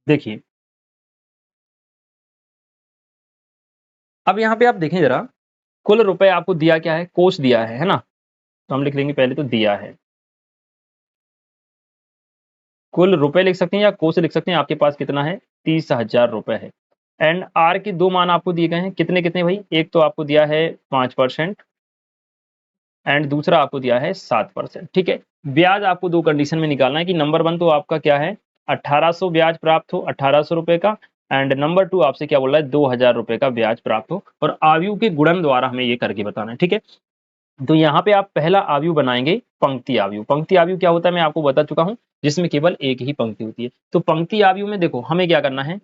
देखिए, अब यहाँ पे आप देखें जरा, कुल रुपए आपको दिया क्या है, कोष दिया है ना। तो हम लिख लेंगे पहले तो दिया है, कुल रुपए लिख सकते हैं या कोष लिख सकते हैं, आपके पास कितना है 30,000 रुपए है। एंड आर के दो मान आपको दिए गए हैं, कितने कितने भाई, एक तो आपको दिया है 5% एंड दूसरा आपको दिया है 7%। ठीक है, ब्याज आपको दो कंडीशन में निकालना है कि नंबर 1 तो आपका क्या है 1800 ब्याज प्राप्त हो, 1800 रुपए का, एंड नंबर 2 आपसे क्या बोल रहा है 2000 रुपए का ब्याज प्राप्त हो, और आयु के गुणन द्वारा हमें ये करके बताना है। ठीक है, तो यहाँ पे आप पहला आयु बनाएंगे पंक्ति आयु। पंक्ति आयु क्या होता है मैं आपको बता चुका हूँ, जिसमें केवल एक ही पंक्ति होती है। तो पंक्ति आयु में देखो हमें क्या करना है,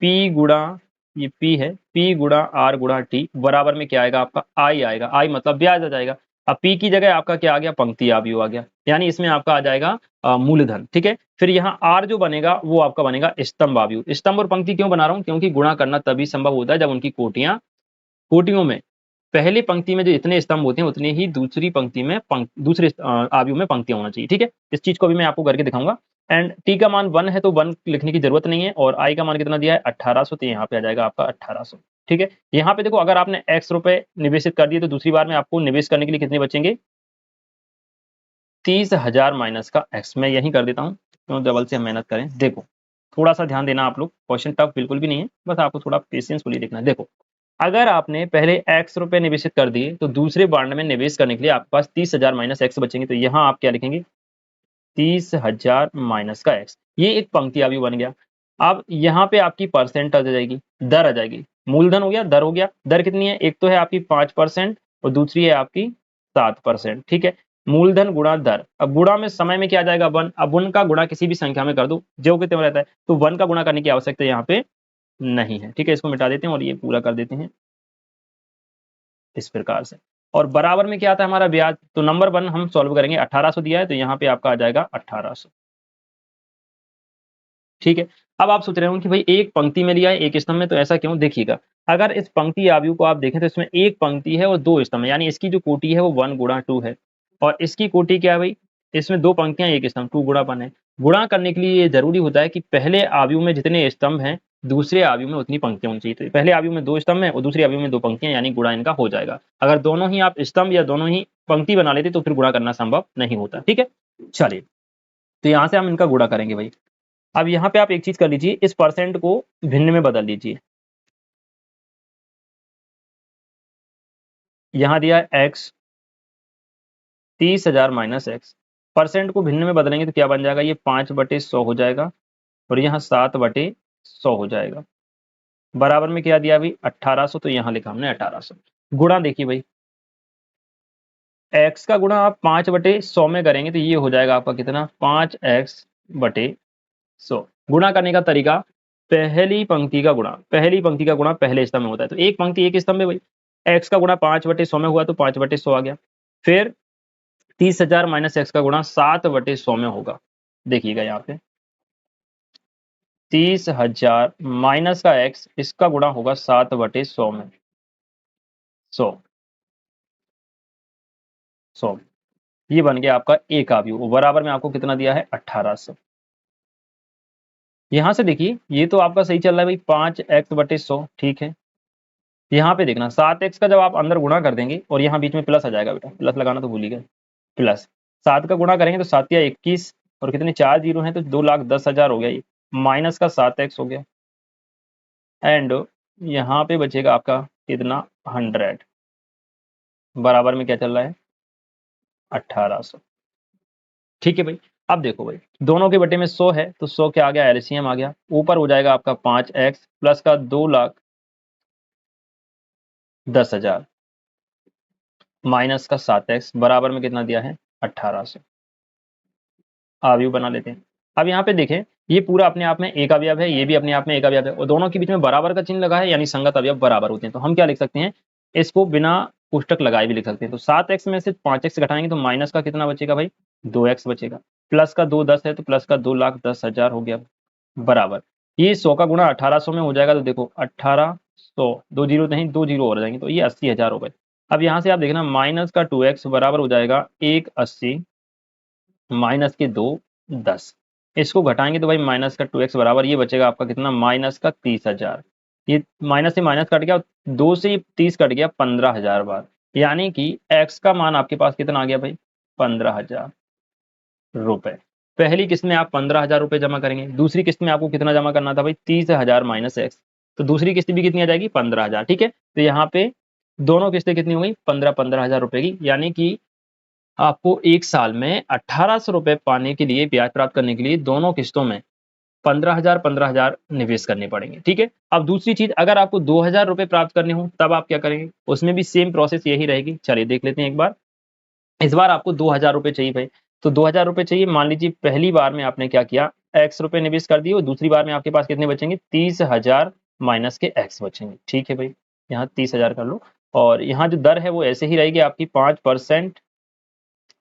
P गुणा, ये P है, P गुणा R गुणा T बराबर में क्या आएगा आपका I आएगा, I मतलब ब्याज आ जाएगा। अब P की जगह आपका क्या आ गया, पंक्ति आयु आ गया, यानी इसमें आपका आ जाएगा मूलधन। ठीक है, फिर यहाँ R जो बनेगा वो आपका बनेगा स्तंभ आयु। स्तंभ और पंक्ति क्यों बना रहा हूँ, क्योंकि गुणा करना तभी संभव होता है जब उनकी कोटियों में पहली पंक्ति में जो इतने स्तंभ होते हैं उतने ही दूसरी पंक्ति में दूसरे आयु में पंक्तियां होना चाहिए। ठीक है, इस चीज को भी मैं आपको करके दिखाऊंगा। एंड टी का मान 1 है तो 1 लिखने की जरूरत नहीं है, और आई का मान कितना दिया है 1800, तो यहाँ पे आ जाएगा आपका 1800। ठीक है, यहाँ पे देखो अगर आपने x रुपए निवेशित कर दिए तो दूसरी बार में आपको निवेश करने के लिए कितने बचेंगे, 30,000 माइनस का x। मैं यही कर देता हूँ, क्यों डबल से हम मेहनत करें। देखो थोड़ा सा ध्यान देना आप लोग, क्वेश्चन टफ बिल्कुल भी नहीं है, बस आपको थोड़ा पेशेंसफुली देखना है। देखो अगर आपने पहले x रुपए निवेशित कर दिए तो दूसरे बांड में निवेश करने के लिए आपके पास 30,000 माइनस x बचेंगे, तो यहाँ आप क्या लिखेंगे 30,000 माइनस का x, ये एक पंक्ति आयु बन गया। अब यहाँ पे आपकी परसेंट आ जाएगी, दर आ जाएगी, मूलधन हो गया, दर हो गया। दर कितनी है, एक तो है आपकी 5% और दूसरी है आपकी 7%। ठीक है, मूलधन गुणा दर। अब गुणा में समय में क्या आ जाएगा 1, अब 1 का गुणा किसी भी संख्या में कर दो जो कि त्यों रहता है, तो 1 का गुणा करने की आवश्यकता यहाँ पे नहीं है। ठीक है, इसको मिटा देते हैं और ये पूरा कर देते हैं इस प्रकार से। और बराबर में क्या आता है हमारा ब्याज, तो नंबर 1 हम सॉल्व करेंगे, 1800 दिया है तो यहाँ पे आपका आ जाएगा 1800। ठीक है, अब आप सोच रहे हो कि भाई एक पंक्ति में लिया है एक स्तंभ में, तो ऐसा क्यों? देखिएगा, अगर इस पंक्ति आव्यूह को आप देखें तो इसमें एक पंक्ति है और 2 स्तंभ है, यानी इसकी जो कोटि है वो 1 गुणा 2 है, और इसकी कोटि क्या है भाई, इसमें 2 पंक्तियां एक स्तंभ, 2 गुणा 1 है। गुणा करने के लिए ये जरूरी होता है कि पहले आव्यूह में जितने स्तंभ हैं दूसरे आव्यूह में उतनी पंक्तियां होनी चाहिए। तो पहले आव्यूह में 2 स्तंभ है और दूसरे आव्यूह में 2 पंक्तियां, यानी गुणा इनका हो जाएगा। अगर दोनों ही आप स्तंभ या दोनों ही पंक्ति बना लेते तो फिर गुणा करना संभव नहीं होता। ठीक है, चलिए, तो यहाँ से हम इनका गुणा करेंगे भाई। अब यहाँ पे आप एक चीज कर लीजिए, इस परसेंट को भिन्न में बदल लीजिए। यहाँ दिया है x, 30,000 माइनस एक्स, परसेंट को भिन्न में बदलेंगे तो क्या बन जाएगा, ये 5/100 हो जाएगा और यहाँ 7/100 हो जाएगा। बराबर में क्या दिया भाई 1800, तो यहाँ लिखा हमने 1800। गुणा देखिए भाई, x का गुणा आप 5/100 में करेंगे तो ये हो जाएगा आपका कितना, 5x/100। गुणा करने का तरीका, पहली पंक्ति का गुणा पहले स्तंभ में होता है, तो एक पंक्ति एक स्तंभ में भाई, x का गुणा 5/100 में हुआ तो 5/100 आ गया। फिर 30,000 माइनस एक्स का गुणा 7/100 में होगा। देखिएगा यहाँ पे 30,000 माइनस का x, इसका गुणा होगा 7/100 में, 100 ये बन गया आपका एक आव्यूह। बराबर में आपको कितना दिया है 1800। यहां से देखिए ये तो आपका सही चल रहा है भाई 5x/100। ठीक है, यहाँ पे देखना 7x का जब आप अंदर गुणा कर देंगे और यहाँ बीच में प्लस आ जाएगा, बेटा प्लस लगाना तो भूल ही गए, प्लस 7 का गुणा करेंगे तो 7 या 21 और कितने 4 जीरो हैं तो 2,10,000 हो गया, ये माइनस का 7x हो गया, एंड यहाँ पे बचेगा आपका कितना 100। बराबर में क्या चल रहा है 1800। ठीक है भाई, अब देखो भाई दोनों के बटे में 100 है तो 100 क्या आ गया, एलसीएम आ गया, ऊपर हो जाएगा आपका 5x प्लस का 2,10,000 माइनस का 7x, बराबर में कितना दिया है 1800। अवयव बना लेते हैं। अब यहाँ पे देखें ये पूरा अपने आप में एक अवयव है, ये भी अपने आप में एक अवयव है और दोनों के बीच में बराबर का चिन्ह लगा है, यानी संगत अवयव बराबर होते हैं। तो हम क्या लिख सकते हैं, इसको बिना पुस्तक लगाए भी लिख सकते हैं। तो 7x में से 5x घटाएंगे तो माइनस का कितना बचेगा भाई 2x बचेगा, प्लस का 2 10 है तो प्लस का 2,10,000 हो गया, बराबर ये 100 का गुणा 1800 में हो जाएगा। तो देखो 1800, 2 जीरो नहीं 2 जीरो और जाएंगे तो ये 80,000 हो गए। अब यहाँ से आप देखना माइनस का 2x बराबर हो जाएगा 180 माइनस के 2 10, इसको घटाएंगे तो भाई माइनस का 2x बराबर ये बचेगा आपका कितना माइनस का 30,000। ये माइनस से माइनस कट गया, 2 से 30 कट गया 15,000 बार, यानी कि x का मान आपके पास कितना आ गया भाई 15,000 रुपए। पहली किस्त में आप 15,000 रुपए जमा करेंगे, दूसरी किस्त में आपको कितना जमा करना था भाई 30,000 माइनस एक्स, तो दूसरी किस्त भी कितनी आ जाएगी 15,000। ठीक है, तो यहाँ पे दोनों किस्तें कितनी हो गई 15,000 रुपए की, यानी कि आपको एक साल में 1,800 रुपए पाने के लिए, ब्याज प्राप्त करने के लिए दोनों किस्तों में 15,000 निवेश करने पड़ेंगे। ठीक है, अब दूसरी चीज, अगर आपको 2,000 रुपए प्राप्त करने हो तब आप क्या करेंगे, उसमें भी सेम प्रोसेस यही रहेगी। चलिए देख लेते हैं एक बार। इस बार आपको 2,000 रुपए चाहिए भाई, तो 2,000 रुपए चाहिए। मान लीजिए पहली बार में आपने क्या किया, x रुपए निवेश कर दिए और दूसरी बार में आपके पास कितने बचेंगे 30,000 माइनस के x बचेंगे। ठीक है भाई, यहाँ 30,000 कर लो और यहाँ जो दर है वो ऐसे ही रहेगी आपकी 5%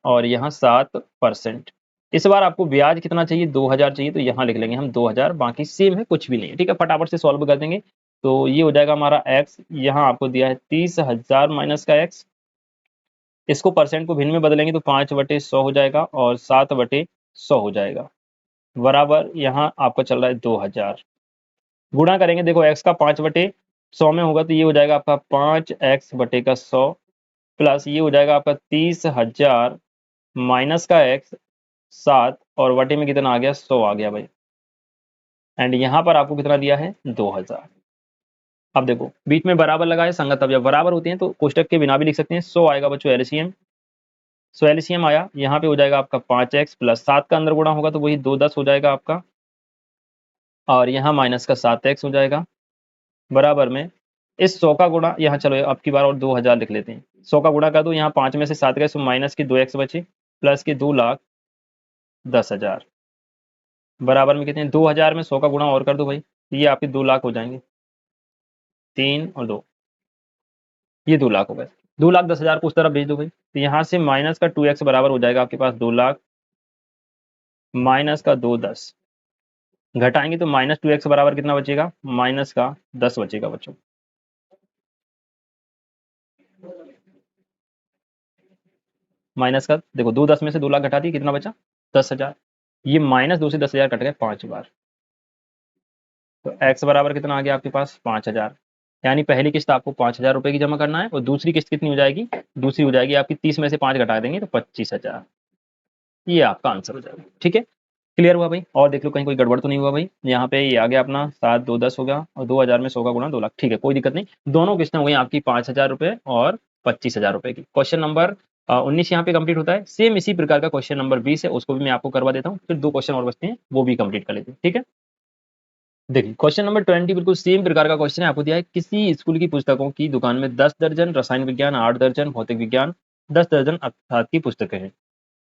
और यहाँ 7%। इस बार आपको ब्याज कितना चाहिए 2,000 चाहिए, तो यहाँ लिख लेंगे हम 2,000, बाकी सेम है कुछ भी नहीं है। ठीक है, फटाफट से सॉल्व कर देंगे तो ये हो जाएगा हमारा x, यहाँ आपको दिया है 30,000 माइनस का x, इसको परसेंट को भिन्न में बदलेंगे तो 5/100 हो जाएगा और 7/100 हो जाएगा, बराबर यहाँ आपका चल रहा है 2,000। गुणा करेंगे, देखो x का 5/100 में होगा तो ये हो जाएगा आपका 5x/100 प्लस ये हो जाएगा आपका 30,000 माइनस का x 7 और बटे में कितना आ गया 100 आ गया भाई, एंड यहाँ पर आपको कितना दिया है 2,000। अब देखो बीच में बराबर लगाए, संगत अवयव बराबर होते हैं तो कोष्टक के बिना भी लिख सकते हैं। 100 आएगा बच्चों एलसीएम, सो एलसीएम आया, यहाँ पे हो जाएगा आपका 5x प्लस 7 का अंदर गुणा होगा तो वही 210 हो जाएगा आपका, और यहाँ माइनस का 7x हो जाएगा, बराबर में इस 100 का गुणा, यहाँ चलो अब की बार और 2,000 लिख लेते हैं। 100 का गुणा कर दो, यहाँ 5 में से 7 गए तो माइनस के 2x बचे, प्लस के 2,10,000 बराबर में कितने, 2,000 में 100 का गुणा और कर दो भाई, ये आपके 2 लाख हो जाएंगे। 3 और 2, ये 2 लाख हो गए। 2,10,000 को उस तरफ भेज दो भाई, तो यहाँ से माइनस का 2x बराबर हो जाएगा आपके पास 2 लाख माइनस का 2,10, घटाएंगे तो -2x बराबर कितना बचेगा, -10 बचेगा बच्चों। माइनस का देखो 2,10 में से 2 लाख घटा दिए, कितना बचा 10,000, ये -2 से 10,000 कट गए 5 बार, तो x बराबर कितना आ गया आपके पास 5,000। यानी पहली किस्त आपको 5,000 रुपए की जमा करना है और दूसरी किस्त कितनी हो जाएगी, दूसरी हो जाएगी आपकी 30 में से 5 घटा देंगे तो 25,000। ये आपका आंसर हो जाएगा। ठीक है, क्लियर हुआ भाई? और देख लो कहीं कोई गड़बड़ तो नहीं हुआ भाई। यहाँ पे ये आ गया अपना 7 2 10 हो गया और 2,000 में 100 का गुणा 2 लाख। ठीक है, कोई दिक्कत नहीं। दोनों किस्तें हो गई आपकी 5,000 रुपए और 25,000 रुपए की। क्वेश्चन नंबर 19 यहाँ पे कंप्लीट होता है। सेम इसी प्रकार का क्वेश्चन नंबर 20 है, उसको भी मैं आपको करवा देता हूँ, फिर 2 क्वेश्चन और बचते हैं, वो भी कंप्लीट कर लेते हैं। ठीक है, देखिए क्वेश्चन नंबर 20 बिल्कुल सेम प्रकार का क्वेश्चन है। आपको दिया है किसी स्कूल की पुस्तकों की दुकान में 10 दर्जन रसायन विज्ञान, 8 दर्जन भौतिक विज्ञान, 10 दर्जन अर्थात की पुस्तकें हैं।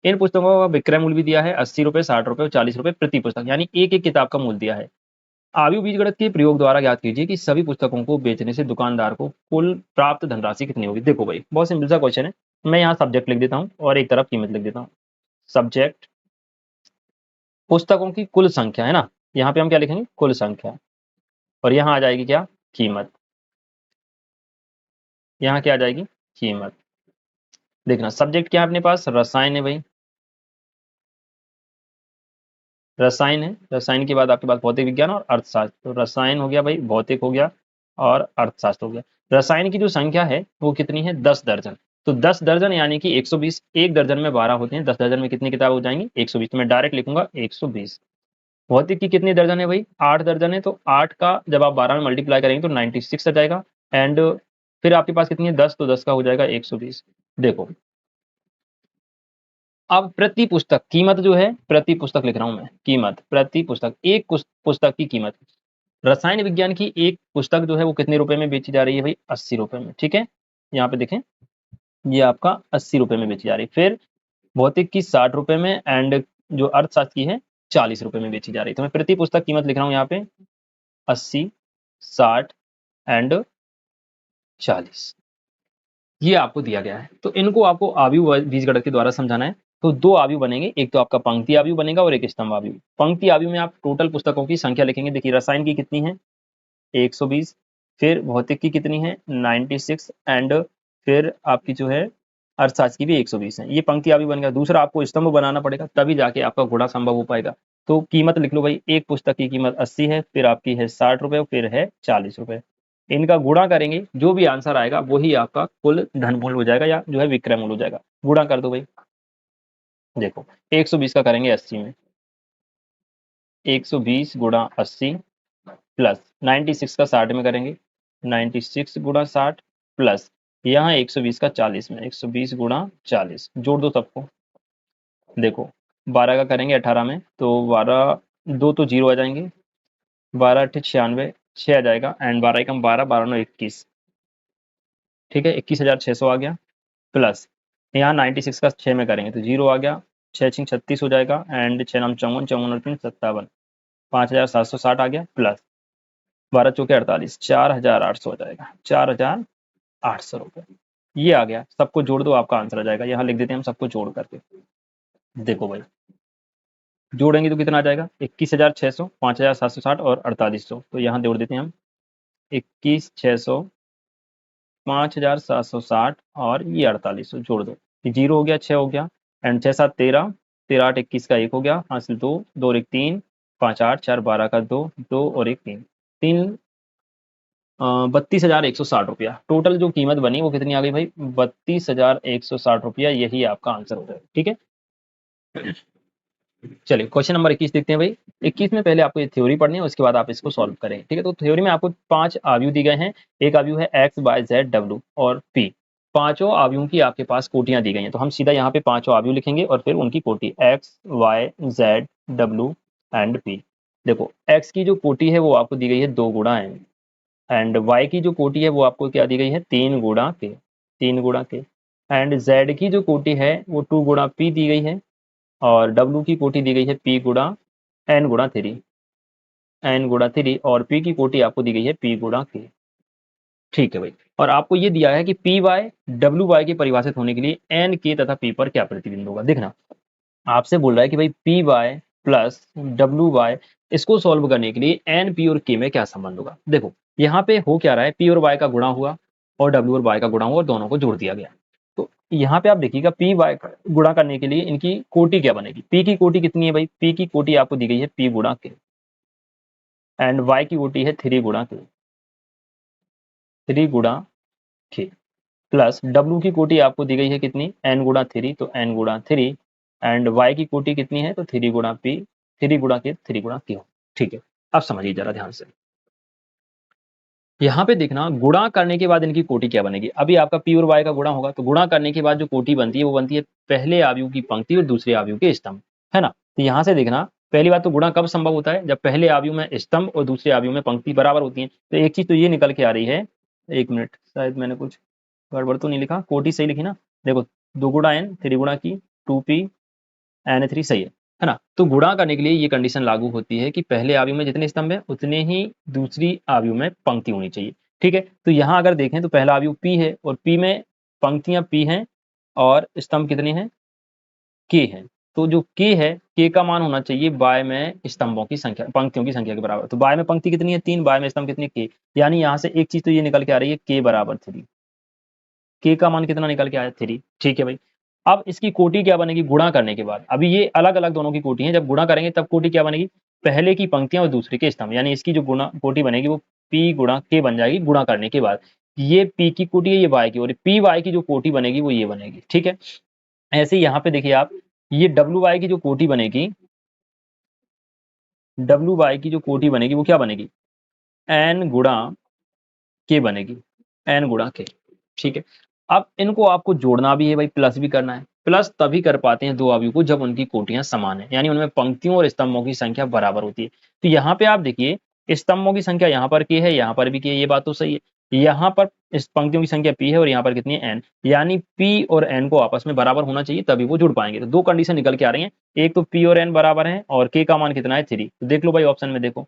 इन पुस्तकों का विक्रय मूल्य भी दिया है 80 रुपए, 60 रुपए और 40 रुपए प्रति पुस्तक, यानी एक एक किताब का मूल्य दिया है। आयु बीजगणित के प्रयोग द्वारा ज्ञात कीजिए कि सभी पुस्तकों को बेचने से दुकानदार को कुल प्राप्त धनराशि कितनी होगी। देखो भाई बहुत सिंपल सा क्वेश्चन है, मैं यहाँ सब्जेक्ट लिख देता हूँ और एक तरफ कीमत लिख देता हूँ। सब्जेक्ट पुस्तकों की कुल संख्या है ना, यहाँ पे हम क्या लिखेंगे कुल संख्या, और यहाँ आ जाएगी क्या कीमत, यहाँ क्या आ जाएगी कीमत। देखना सब्जेक्ट क्या है अपने पास, रसायन है भाई, रसायन है, रसायन के बाद आपके पास भौतिक विज्ञान और अर्थशास्त्र। तो रसायन हो गया भाई, भौतिक हो गया और अर्थशास्त्र हो गया। रसायन की जो संख्या है वो कितनी है 10 दर्जन। तो 10 दर्जन यानी कि 120, एक दर्जन में 12 होते हैं, 10 दर्जन में कितनी किताब हो जाएंगी 120, तो मैं डायरेक्ट लिखूंगा 120। भौतिक की कितनी दर्जन है भाई 8 दर्जन है, तो 8 का जब आप 12 में मल्टीप्लाई करेंगे तो 96 आ जाएगा। एंड फिर आपके पास कितनी है 10, तो 10 का हो जाएगा 120। देखो अब प्रति पुस्तक कीमत जो है, प्रति पुस्तक लिख रहा हूं मैं, कीमत प्रति पुस्तक, एक पुस्तक की कीमत। रसायन विज्ञान की एक पुस्तक जो है वो कितने रुपए में बेची जा रही है भाई 80 रुपए में। ठीक है, यहाँ पे देखें ये आपका 80 रुपए में बेची जा रही है। फिर भौतिक की 60 रुपए में एंड जो अर्थशास्त्र की है 40 रुपए में बेची जा रही है। तो मैं प्रति पुस्तक कीमत लिख रहा हूँ यहाँ पे 80, 60 एंड 40, ये आपको दिया गया है। तो इनको आपको आव्यूह बीजगणित के द्वारा समझाना है। तो 2 आव्यूह बनेंगे, एक तो आपका पंक्ति आव्यूह बनेगा और एक स्तंभ आव्यूह। पंक्ति आव्यूह में आप टोटल पुस्तकों की संख्या लिखेंगे। देखिए रसायन की कितनी है 120, फिर भौतिक की कितनी है 96 एंड फिर आपकी जो है अर्थशास्त्र की भी 120 है। ये पंक्ति आव्यूह बन गया। दूसरा आपको स्तंभ बनाना पड़ेगा, तभी जाके आपका गुणा संभव हो पाएगा। तो कीमत लिख लो भाई, एक पुस्तक की कीमत 80 है, फिर आपकी है 60 रुपए, फिर है 40 रुपए। इनका गुणा करेंगे, जो भी आंसर आएगा वही आपका कुल धन मूल्य हो जाएगा या जो है विक्रय मूल्य हो जाएगा। गुणा कर दो भाई, देखो 120 का करेंगे 80 में, 120 गुणा 80 प्लस 96 का 60 में करेंगे, 96 गुणा 60 प्लस यहाँ 120 का 40 में, 120 गुणा 40, जोड़ दो सबको। देखो 12 का करेंगे 18 में, तो 12 2 तो 0 आ जाएंगे, 12 8 96, 6 आ जाएगा एंड 12 एकम 12, 12 9 21। ठीक है, 21,600 आ गया प्लस यहाँ 96 का 6 में करेंगे तो 0 आ गया, 6 6 36 हो जाएगा एंड 6 9 54, 54 और 3 57, 5,760 आ गया प्लस 12 चौके 48, 4,800 हो जाएगा, 4,800 रुपये ये आ गया। सबको जोड़ दो आपका आंसर आ जाएगा। यहाँ लिख देते हैं हम सबको जोड़ करके। देखो भाई जोड़ेंगे तो कितना आ जाएगा 21,600, 5,760 और 4,800, तो यहाँ जोड़ देते हैं हम 21,600, 5,760 और ये 4,800 जोड़ दो, ये 0 हो गया, 6 हो गया एंड 6 7 13, 13 8 21 का 1 हो गया, हासिल 2, 2 और 1 3, 5 8 4 12 का 2, 2 और 1 3, 3 32,160 रुपया टोटल जो कीमत बनी वो कितनी आ गई भाई 32,160 रुपया, यही आपका आंसर हो जाएगा। ठीक है, चलिए क्वेश्चन नंबर 21 देखते हैं भाई। 21 में पहले आपको ये थ्योरी पढ़नी है, उसके बाद आप इसको सॉल्व करेंगे। ठीक है, तो थ्योरी में आपको 5 आव्यूह दिए गए हैं। एक आव्यूह है एक्स वाई जेड डब्ल्यू और पी। पांचों आव्यूहों की आपके पास कोटियां दी गई हैं, तो हम सीधा यहाँ पे पांचों आव्यूह लिखेंगे और फिर उनकी कोटि X Y Z W and P. देखो एक्स की जो कोटि है वो आपको दी गई है 2 गुणा है एंड y की जो कोटि है वो आपको क्या दी गई है 3 गुणा के, 3 गुणा के एंड जेड की जो कोटि है वो 2 गुणा पी दी गई है, और डब्ल्यू की कोटि दी गई है पी गुणा एन गुणा थ्री, एन गुणा थ्री, और पी की कोटि आपको दी गई है पी गुणा के। ठीक है भाई, और आपको ये दिया है कि पी वाई डब्ल्यू वाई के परिभाषित होने के लिए एन के तथा पी पर क्या प्रतिबिंब होगा। देखना, आपसे बोल रहा है कि भाई P Y plus W Y, इसको सॉल्व करने के लिए एन पी और के में क्या संबंध होगा। देखो यहाँ पे हो क्या रहा है, पी और वाई का गुणा हुआ और डब्ल्यू और वाई का गुणा हुआ और दोनों को जोड़ दिया गया। तो यहाँ पे आप देखिएगा पी वाई का गुणा करने के लिए इनकी कोटि क्या बनेगी। पी की कोटि कितनी है भाई, पी की कोटि आपको दी गई है पी गुणा के, एंड वाई की कोटि है 3 गुणा के, 3 गुणा के, प्लस डब्ल्यू की कोटि आपको दी गई है कितनी, एन गुणा थ्री, तो एन गुणा थ्री, एंड वाई की कोटि कितनी है, तो 3 गुणा पी, 3 गुणा के, 3 गुणा क्यू। ठीक है, अब समझिए जरा ध्यान से, यहाँ पे देखना गुणा करने के बाद इनकी कोटि क्या बनेगी। अभी आपका पी और वाई का गुणा होगा, तो गुणा करने के बाद जो कोटि बनती है वो बनती है पहले आयु की पंक्ति और दूसरे आयु के स्तंभ, है ना। तो यहाँ से देखना, पहली बात तो गुणा कब संभव होता है, जब पहले आयु में स्तंभ और दूसरे आयु में पंक्ति बराबर होती है। तो एक चीज तो ये निकल के आ रही है, एक मिनट, शायद मैंने कुछ गड़बड़ तो नहीं लिखा, कोटि सही लिखी ना। देखो 2 गुणा एन, 3 गुणा की 2p एन थ्री, सही है ना। तो गुणा करने के लिए ये कंडीशन लागू होती है कि पहले आयु में जितने स्तंभ है उतने ही दूसरी आयु में पंक्ति होनी चाहिए। ठीक है, तो यहाँ अगर देखें तो पहला आयु p है और p में पंक्तियां p हैं और स्तंभ कितने हैं, k हैं। तो जो k है, k का मान होना चाहिए y में स्तंभों की संख्या, पंक्तियों की संख्या के बराबर। तो y में पंक्ति कितनी है 3, y में स्तंभ कितने k, यानी यहाँ से एक चीज तो ये निकल के आ रही है k बराबर 3, के का मान कितना निकल के आया 3। ठीक है भाई, अब इसकी कोटि क्या बनेगी गुणा करने के बाद। अभी ये अलग अलग दोनों की कोटि है, जब गुणा करेंगे तब कोटि क्या बनेगी, पहले की पंक्तियां और दूसरे के स्तंभ, यानी इसकी जो गुणा कोटि बनेगी वो पी गुणा के बन जाएगी गुणा करने के बाद। ये पी की कोटि है, ये वाई की, और पी वाई की जो कोटि बनेगी वो ये बनेगी। ठीक है, ऐसे ही यहाँ पे देखिए आप, ये डब्ल्यू वाई की जो कोटि बनेगी, डब्ल्यू वाई की जो कोटि बनेगी वो क्या बनेगी, एन गुणा के बनेगी, एन गुणा के। ठीक है, अब इनको आपको जोड़ना भी है भाई, प्लस भी करना है। प्लस तभी कर पाते हैं दो अवयव को जब उनकी कोटियां समान है, यानी उनमें पंक्तियों और स्तंभों की संख्या बराबर होती है। तो यहाँ पे आप देखिए, स्तंभों की संख्या यहाँ पर के है, यहाँ पर भी के, ये बात तो सही है। यहाँ पर इस पंक्तियों की संख्या पी है और यहाँ पर कितनी है एन, यानी पी और एन को आपस में बराबर होना चाहिए तभी वो जुड़ पाएंगे। तो दो कंडीशन निकल के आ रही है, एक तो पी और एन बराबर है और के का मान कितना है 3। तो देख लो भाई ऑप्शन में देखो,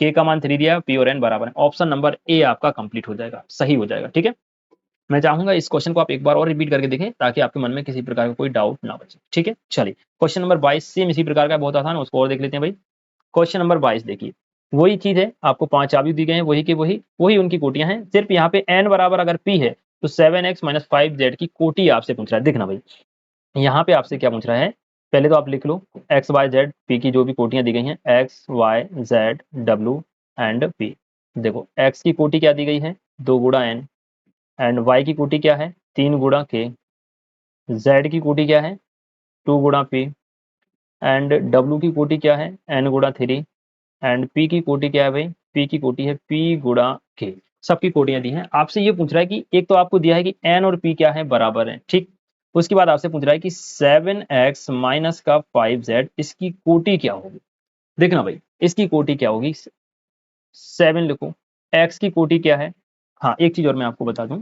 के का मान 3 दिया, पी और एन बराबर है, ऑप्शन नंबर ए आपका कंप्लीट हो जाएगा, सही हो जाएगा। ठीक है, मैं चाहूंगा इस क्वेश्चन को आप एक बार और रिपीट करके देखें ताकि आपके मन में किसी प्रकार का कोई डाउट ना बचे। ठीक है, चलिए क्वेश्चन नंबर 22 सेम इसी प्रकार का, बहुत आसान है, उसको और देख लेते हैं भाई। क्वेश्चन नंबर 22 देखिए, वही चीज है, आपको 5 आयु दी गए हैं, वही के वही वही उनकी कोटियां हैं, सिर्फ यहाँ पे n बराबर अगर p है तो 7x माइनस 5z की कोटि आपसे पूछ रहा है। देखना भाई, यहाँ पे आपसे क्या पूछ रहा है, पहले तो आप लिख लो एक्स वाई जेड पी की जो भी कोटियां दी गई हैं, X Y Z W and P. देखो एक्स की कोटि क्या दी गई है 2 गुणा एन, एंड वाई की कोटि क्या है 3 गुणा के, जेड की कोटि क्या है 2 गुणा पी, एंड डब्ल्यू की कोटि क्या है एन गुणा थ्री, एंड पी की कोटि क्या है भाई, पी की कोटि है पी गुणा के। सबकी कोटियां दी हैं। आपसे ये पूछ रहा है कि एक तो आपको दिया है कि एन और पी क्या है बराबर है, ठीक। उसके बाद आपसे पूछ रहा है कि 7x माइनस का 5z इसकी कोटि क्या होगी। देखना भाई, इसकी कोटि क्या होगी, 7 लिखो, x की कोटि क्या है। हाँ एक चीज और मैं आपको बता दूं,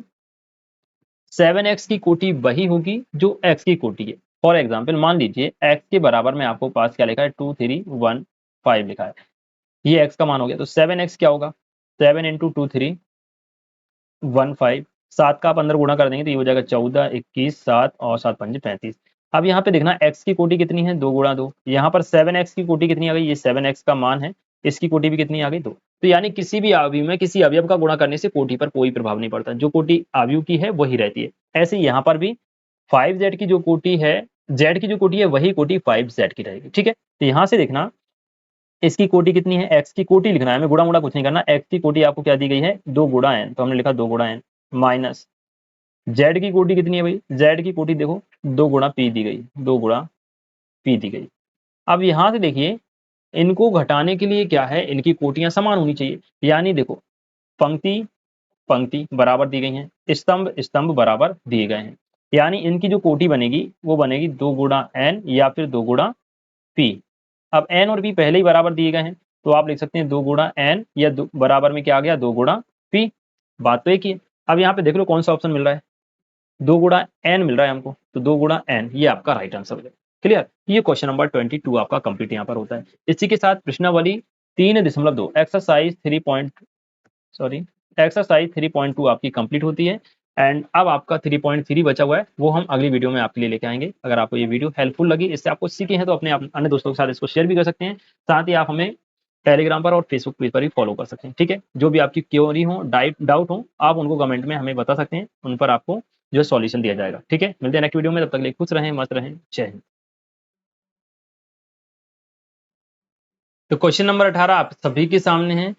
7x की कोटि वही होगी जो x की कोटि है। फॉर एग्जाम्पल मान लीजिए x के बराबर में आपको पास क्या लिखा है 2315 लिखा है, ये x का मान हो गया। तो 7x क्या होगा, 7 इंटू 2315, 7 का आप अंदर गुणा कर देंगे तो ये हो जाएगा 14, 21, 7 और 7 पंजे 35। अब यहाँ पे देखना x की कोटि कितनी है 2 गुणा 2, यहाँ पर 7x की कोटि कितनी आ गई, ये 7x का मान है, इसकी कोटि भी कितनी आ गई 2। तो यानी किसी भी अवयव में किसी अवयव का गुणा करने से कोटि पर कोई प्रभाव नहीं पड़ता, जो कोटि अवयव की है वही रहती है। ऐसे ही यहाँ पर भी 5z की जो कोटि है, z की जो कोटि है वही कोटि 5z की रहेगी। ठीक है, तो यहाँ से देखना इसकी कोटि कितनी है, x की कोटि लिखना है, हमें गुणा मुड़ा कुछ नहीं करना। x की कोटि आपको क्या दी गई है 2 गुणा n, तो हमने लिखा 2 गुणा n, माइनस z की कोटि कितनी है भाई, z की कोटि देखो 2 गुणा p दी गई, 2 गुणा p दी गई। अब यहाँ से देखिए, इनको घटाने के लिए क्या है, इनकी कोटियां समान होनी चाहिए। यानी देखो पंक्ति पंक्ति बराबर दी गई हैं, स्तंभ स्तंभ बराबर दिए गए हैं, यानी इनकी जो कोटि बनेगी वो बनेगी 2 गुणा n या फिर 2 गुणा p। अब n और p पहले ही बराबर दिए गए हैं, तो आप लिख सकते हैं 2 गुणा n या बराबर में क्या आ गया 2 गुणा p। बात तो एक ही है। अब यहाँ पे देख लो कौन सा ऑप्शन मिल रहा है, 2 गुणा n मिल रहा है हमको, तो 2 गुणा n ये आपका राइट आंसर हो जाएगा। क्लियर? ये क्वेश्चन नंबर 22 आपका कंप्लीट यहाँ पर होता है। इसी के साथ प्रश्नावली 3.2 एक्सरसाइज 3.2 आपकी कंप्लीट होती है। एंड अब आपका 3.3 बचा हुआ है, वो हम अगली वीडियो में आपके लिए लेके आएंगे। अगर आपको ये वीडियो हेल्पफुल लगी, इससे आपको सीखे हैं, तो अपने अन्य दोस्तों के साथ इसको शेयर भी कर सकते हैं। साथ ही आप हमें टेलीग्राम पर और फेसबुक पेज पर भी फॉलो कर सकते हैं। ठीक है, जो भी आपकी क्वेरी हो, डाउट हो, आप उनको कमेंट में हमें बता सकते हैं, उन पर आपको जो है सॉल्यूशन दिया जाएगा। ठीक है, मिलते हैं नेक्स्ट वीडियो में, तब तक के लिए खुश रहें, मस्त रहें, जय हिंद। तो क्वेश्चन नंबर 18 आप सभी के सामने है।